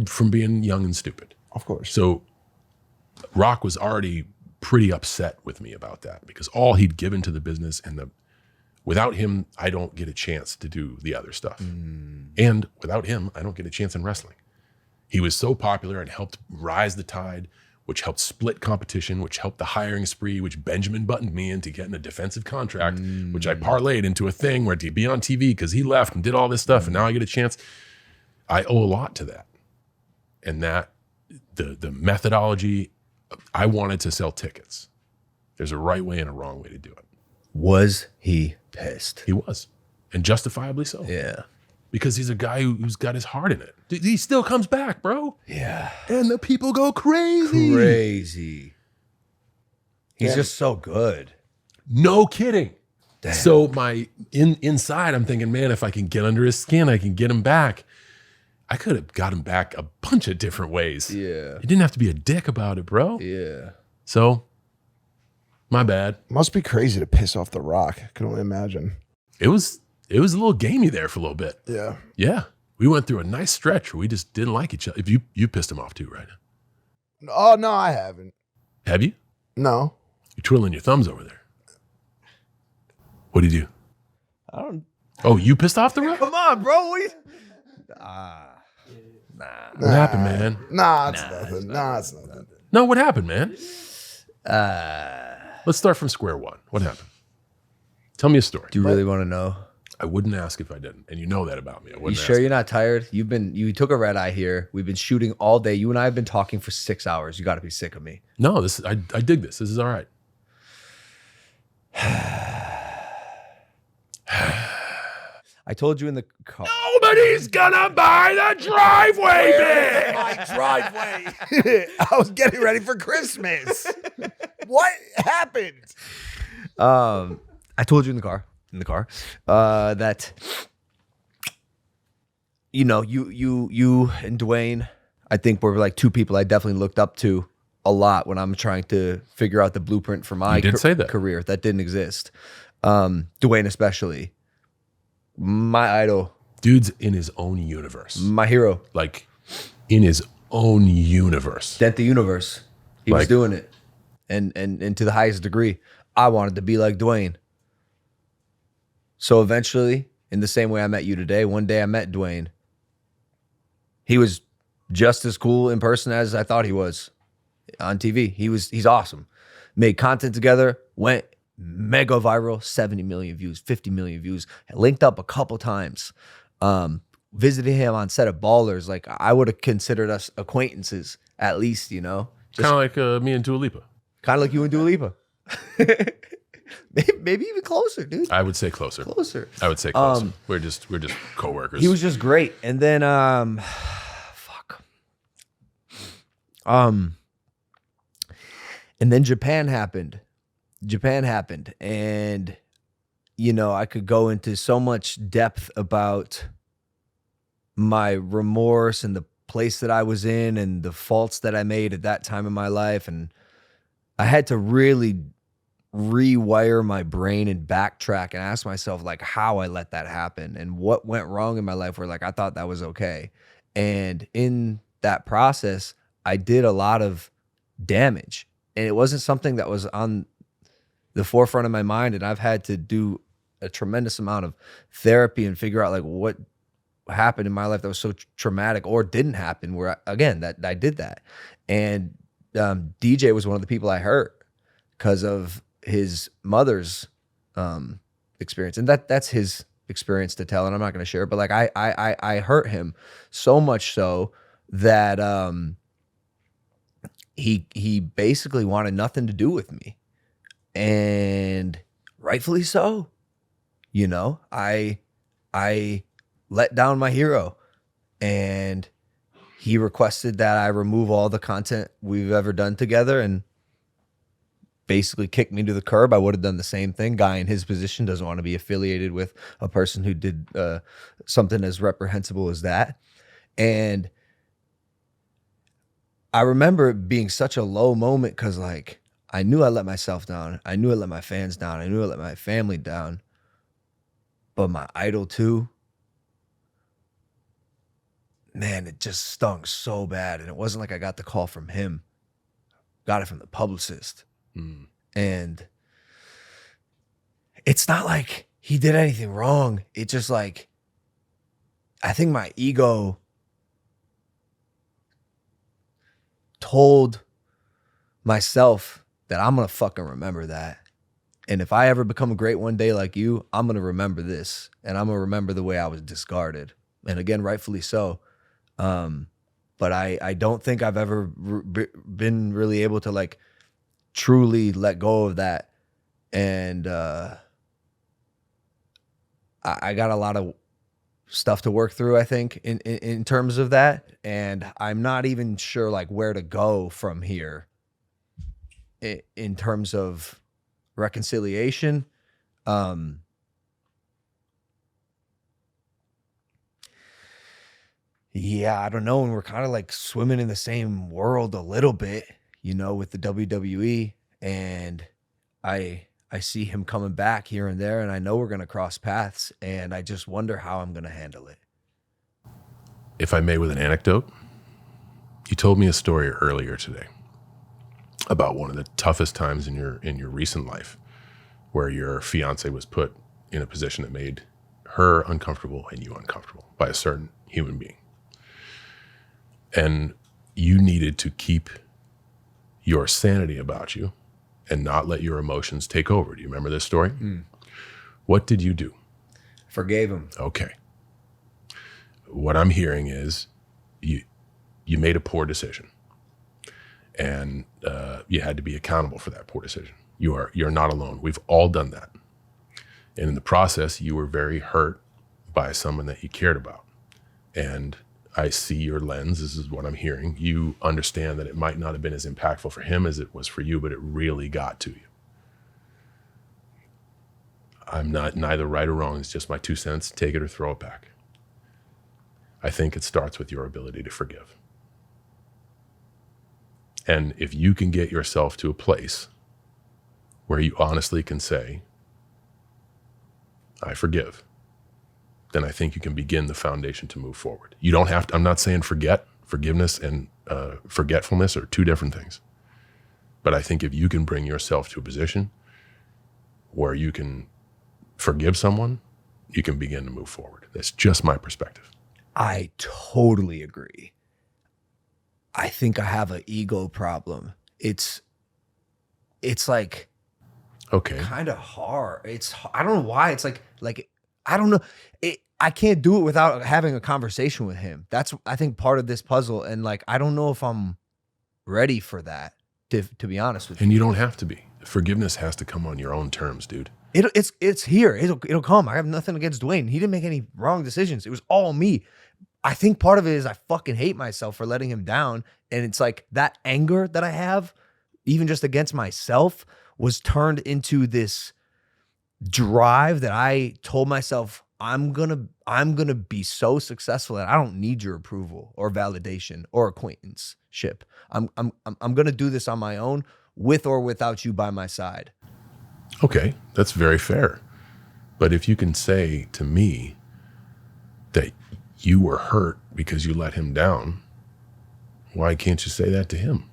from being young and stupid. Of course. So Rock was already pretty upset with me about that because all he'd given to the business and without him, I don't get a chance to do the other stuff. And without him, I don't get a chance in wrestling. He was so popular and helped rise the tide, which helped split competition, which helped the hiring spree, which Benjamin buttoned me into getting a defensive contract, which I parlayed into a thing where to be on TV because he left and did all this stuff and now I get a chance. I owe a lot to that. And that, the methodology, I wanted to sell tickets. There's a right way and a wrong way to do it. Was he pissed? He was. And justifiably so. Yeah. Because he's a guy who's got his heart in it. He still comes back, bro. Yeah. And the people go crazy. Crazy. He's just so good. No kidding. Damn. So inside, I'm thinking, man, if I can get under his skin, I can get him back. I could have got him back a bunch of different ways. Yeah. You didn't have to be a dick about it, bro. Yeah. So, my bad. Must be crazy to piss off The Rock. I can only imagine. It was a little gamey there for a little bit. Yeah. Yeah. We went through a nice stretch where we just didn't like each other. If you pissed him off too, right? Oh, no, I haven't. Have you? No. You're twiddling your thumbs over there. What did you do? I don't. Oh, you pissed off The Rock? Come on, bro. What are you? What happened, man? Nah, it's nothing. Nah, it's nothing. No, what happened, man? Let's start from square one. What happened? Tell me a story. Do you really want to know? I wouldn't ask if I didn't, and you know that about me. I You wouldn't sure ask. you're not tired? You took a red eye here. We've been shooting all day. You and I have been talking for 6 hours. You got to be sick of me. No, I dig this. This is all right. I told you in the car. Nobody's gonna buy the driveway bit. My driveway. I was getting ready for Christmas. What happened? I told you in the car, that you and Dwayne, I think were like two people I definitely looked up to a lot when I'm trying to figure out the blueprint for my You did say that. career that didn't exist. Dwayne especially, my idol, Dude's in his own universe, my hero, like in his own universe. dent the universe. He was Like- doing it, and to the highest degree. I wanted to be like Dwayne. So eventually, in the same way I met you today, one day I met Dwayne. He was just as cool in person as I thought he was on TV. He's awesome. Made content together, went mega viral, 70 million views, 50 million views. Linked up a couple times. Visited him on set of Ballers. Like I would have considered us acquaintances at least, Kind of like me and Dua Lipa. kind of like you and Dua Lipa. Maybe even closer, dude. I would say closer. Closer. I would say closer. We're just coworkers. He was just great. And then fuck. And then Japan happened. And I could go into so much depth about my remorse and the place that I was in and the faults that I made at that time in my life. And I had to really rewire my brain and backtrack and ask myself like how I let that happen and what went wrong in my life where like I thought that was okay. And in that process, I did a lot of damage. And it wasn't something that was on the forefront of my mind. And I've had to do a tremendous amount of therapy and figure out like what happened in my life that was so traumatic or didn't happen where that I did that. And DJ was one of the people I hurt because of his mother's experience. And that's his experience to tell. And I'm not going to share it, but like I hurt him so much so that he basically wanted nothing to do with me. And rightfully so. You know, I let down my hero, and he requested that I remove all the content we've ever done together and basically kicked me to the curb. I would have done the same thing. Guy in his position doesn't want to be affiliated with a person who did something as reprehensible as that. And I remember it being such a low moment because like I knew I let myself down. I knew I let my fans down. I knew I let my family down. But my idol too, man, it just stung so bad. And it wasn't like I got the call from him. Got it from the publicist. And it's not like he did anything wrong. It just like, I think my ego told myself that I'm going to fucking remember that. And if I ever become great one day like you, I'm going to remember this. And I'm going to remember the way I was discarded. And again, rightfully so. But I don't think I've ever been really able to like truly let go of that. And I got a lot of stuff to work through, I think, in terms of that. And I'm not even sure like where to go from here in terms of reconciliation. Yeah, I don't know. And we're kind of like swimming in the same world a little bit, you know, with the WWE. And I see him coming back here and there, and I know we're going to cross paths, and I just wonder how I'm going to handle it. If I may, with an anecdote, you told me a story earlier today about one of the toughest times in your recent life where your fiance was put in a position that made her uncomfortable and you uncomfortable by a certain human being. And you needed to keep your sanity about you and not let your emotions take over. Do you remember this story? What did you do? Forgave him. Okay. What I'm hearing is you made a poor decision, and you had to be accountable for that poor decision. You're not alone. We've all done that. And in the process, you were very hurt by someone that you cared about. And I see your lens. This is what I'm hearing. You understand that it might not have been as impactful for him as it was for you, but it really got to you. I'm not neither right or wrong. It's just my 2 cents. Take it or throw it back. I think it starts with your ability to forgive. And if you can get yourself to a place where you honestly can say, I forgive, then I think you can begin the foundation to move forward. You don't have to, I'm not saying forget. Forgiveness and forgetfulness are two different things. But I think if you can bring yourself to a position where you can forgive someone, you can begin to move forward. That's just my perspective. I totally agree. I think I have an ego problem. It's like, okay, kind of hard. I don't know why. It's like I don't know. I can't do it without having a conversation with him. That's, I think, part of this puzzle. And like, I don't know if I'm ready for that, to be honest with you. And you don't have to be. Forgiveness has to come on your own terms, dude. It's here. It'll come. I have nothing against Dwayne. He didn't make any wrong decisions. It was all me. I think part of it is I fucking hate myself for letting him down. And it's like that anger that I have, even just against myself, was turned into this drive that I told myself I'm gonna be so successful that I don't need your approval or validation or acquaintanceship. I'm gonna do this on my own, with or without you by my side. Okay, that's very fair. But if you can say to me that you were hurt because you let him down, why can't you say that to him?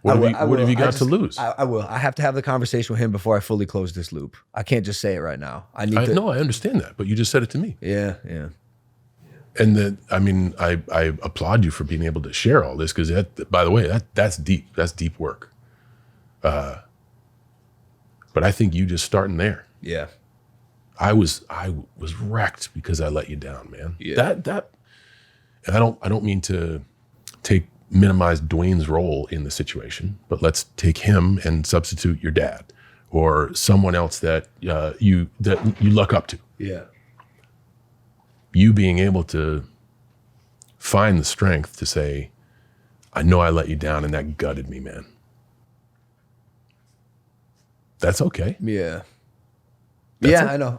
What have you got to lose? I will. I have to have the conversation with him before I fully close this loop. I can't just say it right now. I need to. No, I understand that, but you just said it to me. Yeah. And I applaud you for being able to share all this, because by the way, that's deep. That's deep work. But I think you just starting there. Yeah. I was wrecked because I let you down, man. Yeah. And I don't mean to minimize Dwayne's role in the situation, but let's take him and substitute your dad or someone else that you look up to. Yeah. You being able to find the strength to say, I know I let you down and that gutted me, man. That's okay. Yeah. That's I know.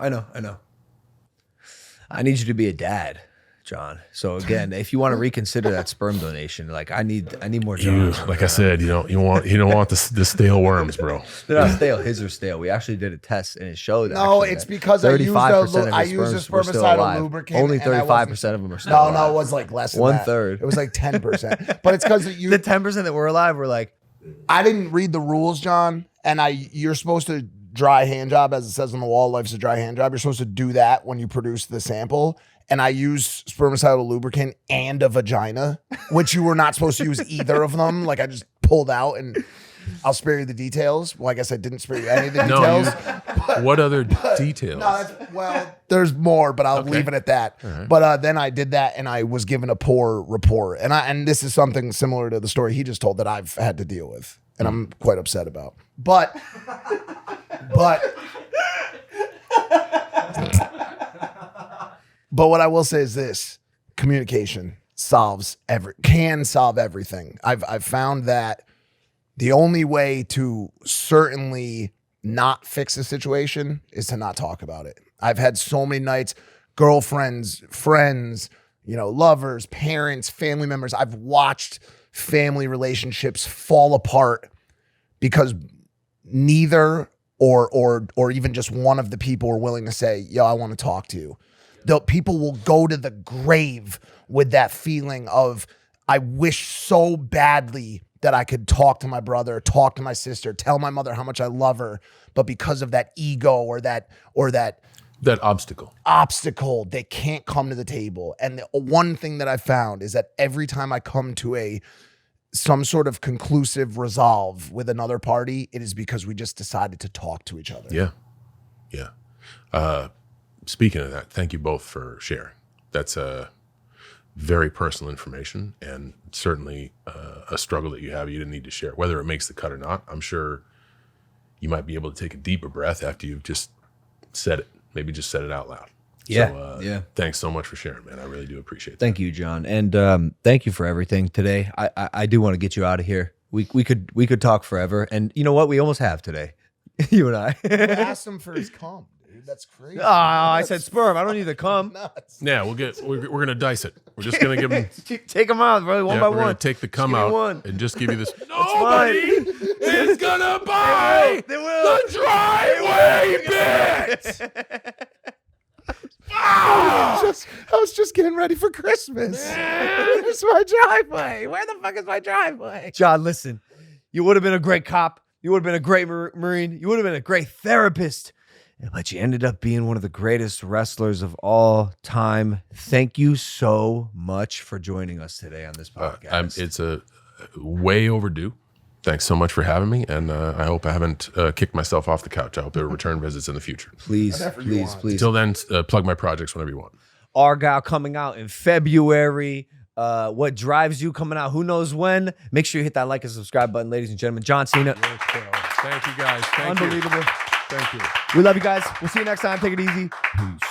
I need you to be a dad, John. So again, if you want to reconsider that sperm donation, like I need more John. Like I said, you don't want the stale worms, bro. They're not stale. His are stale. We actually did a test and it showed. No, actually it's that of because his I used the sperms were still spermicidal alive. lubricant. Only and I 35% of them are still alive. No, it was like less than 1/3. It was like 10%. But it's because The 10% that were alive were like, I didn't read the rules, John, and you're supposed to dry hand job, as it says on the wall, life's a dry hand job. You're supposed to do that when you produce the sample. And I used spermicidal lubricant and a vagina, which you were not supposed to use either of them. Like I just pulled out, and I'll spare you the details. Well, I guess I didn't spare you any of the details. What other details? No, there's more, but I'll leave it at that. Right. But then I did that, and I was given a poor report. And this is something similar to the story he just told that I've had to deal with, and I'm quite upset about. But what I will say is this: communication can solve everything. I've found that the only way to certainly not fix a situation is to not talk about it. I've had so many nights, girlfriends, friends, lovers, parents, family members. I've watched family relationships fall apart because neither or even just one of the people were willing to say, yo, I want to talk to you. The people will go to the grave with that feeling of, I wish so badly that I could talk to my brother, talk to my sister, tell my mother how much I love her, but because of that ego or that obstacle, they can't come to the table. And the one thing that I found is that every time I come to some sort of conclusive resolve with another party, it is because we just decided to talk to each other. Yeah. Speaking of that, thank you both for sharing. That's very personal information, and certainly a struggle that you have you didn't need to share. Whether it makes the cut or not, I'm sure you might be able to take a deeper breath after you've just said it. Maybe just said it out loud. Yeah. So, thanks so much for sharing, man. I really do appreciate that. Thank you, John. And thank you for everything today. I do want to get you out of here. We could talk forever. And you know what? We almost have today. You and I. I asked him for his cum, dude. That's crazy. Oh, I said sperm. I don't need the cum. Yeah, we're gonna dice it. We're just gonna give him take them out, brotro, one by we're one. Gonna take the cum out and just give you this. Nobody is gonna buy the driveway bit. I was just getting ready for Christmas. Where's my driveway? Where the fuck is my driveway? John, listen. You would have been a great cop. You would have been a great Marine. You would have been a great therapist. But you ended up being one of the greatest wrestlers of all time. Thank you so much for joining us today on this podcast. It's a way overdue. Thanks so much for having me, and I hope I haven't kicked myself off the couch. I hope there are return visits in the future. Please. Until then, plug my projects whenever you want. Argyle coming out in February. What Drives You coming out who knows when. Make sure you hit that like and subscribe button, ladies and gentlemen. John Cena. Thank you, guys. Unbelievable. Thank you. We love you guys. We'll see you next time. Take it easy. Peace.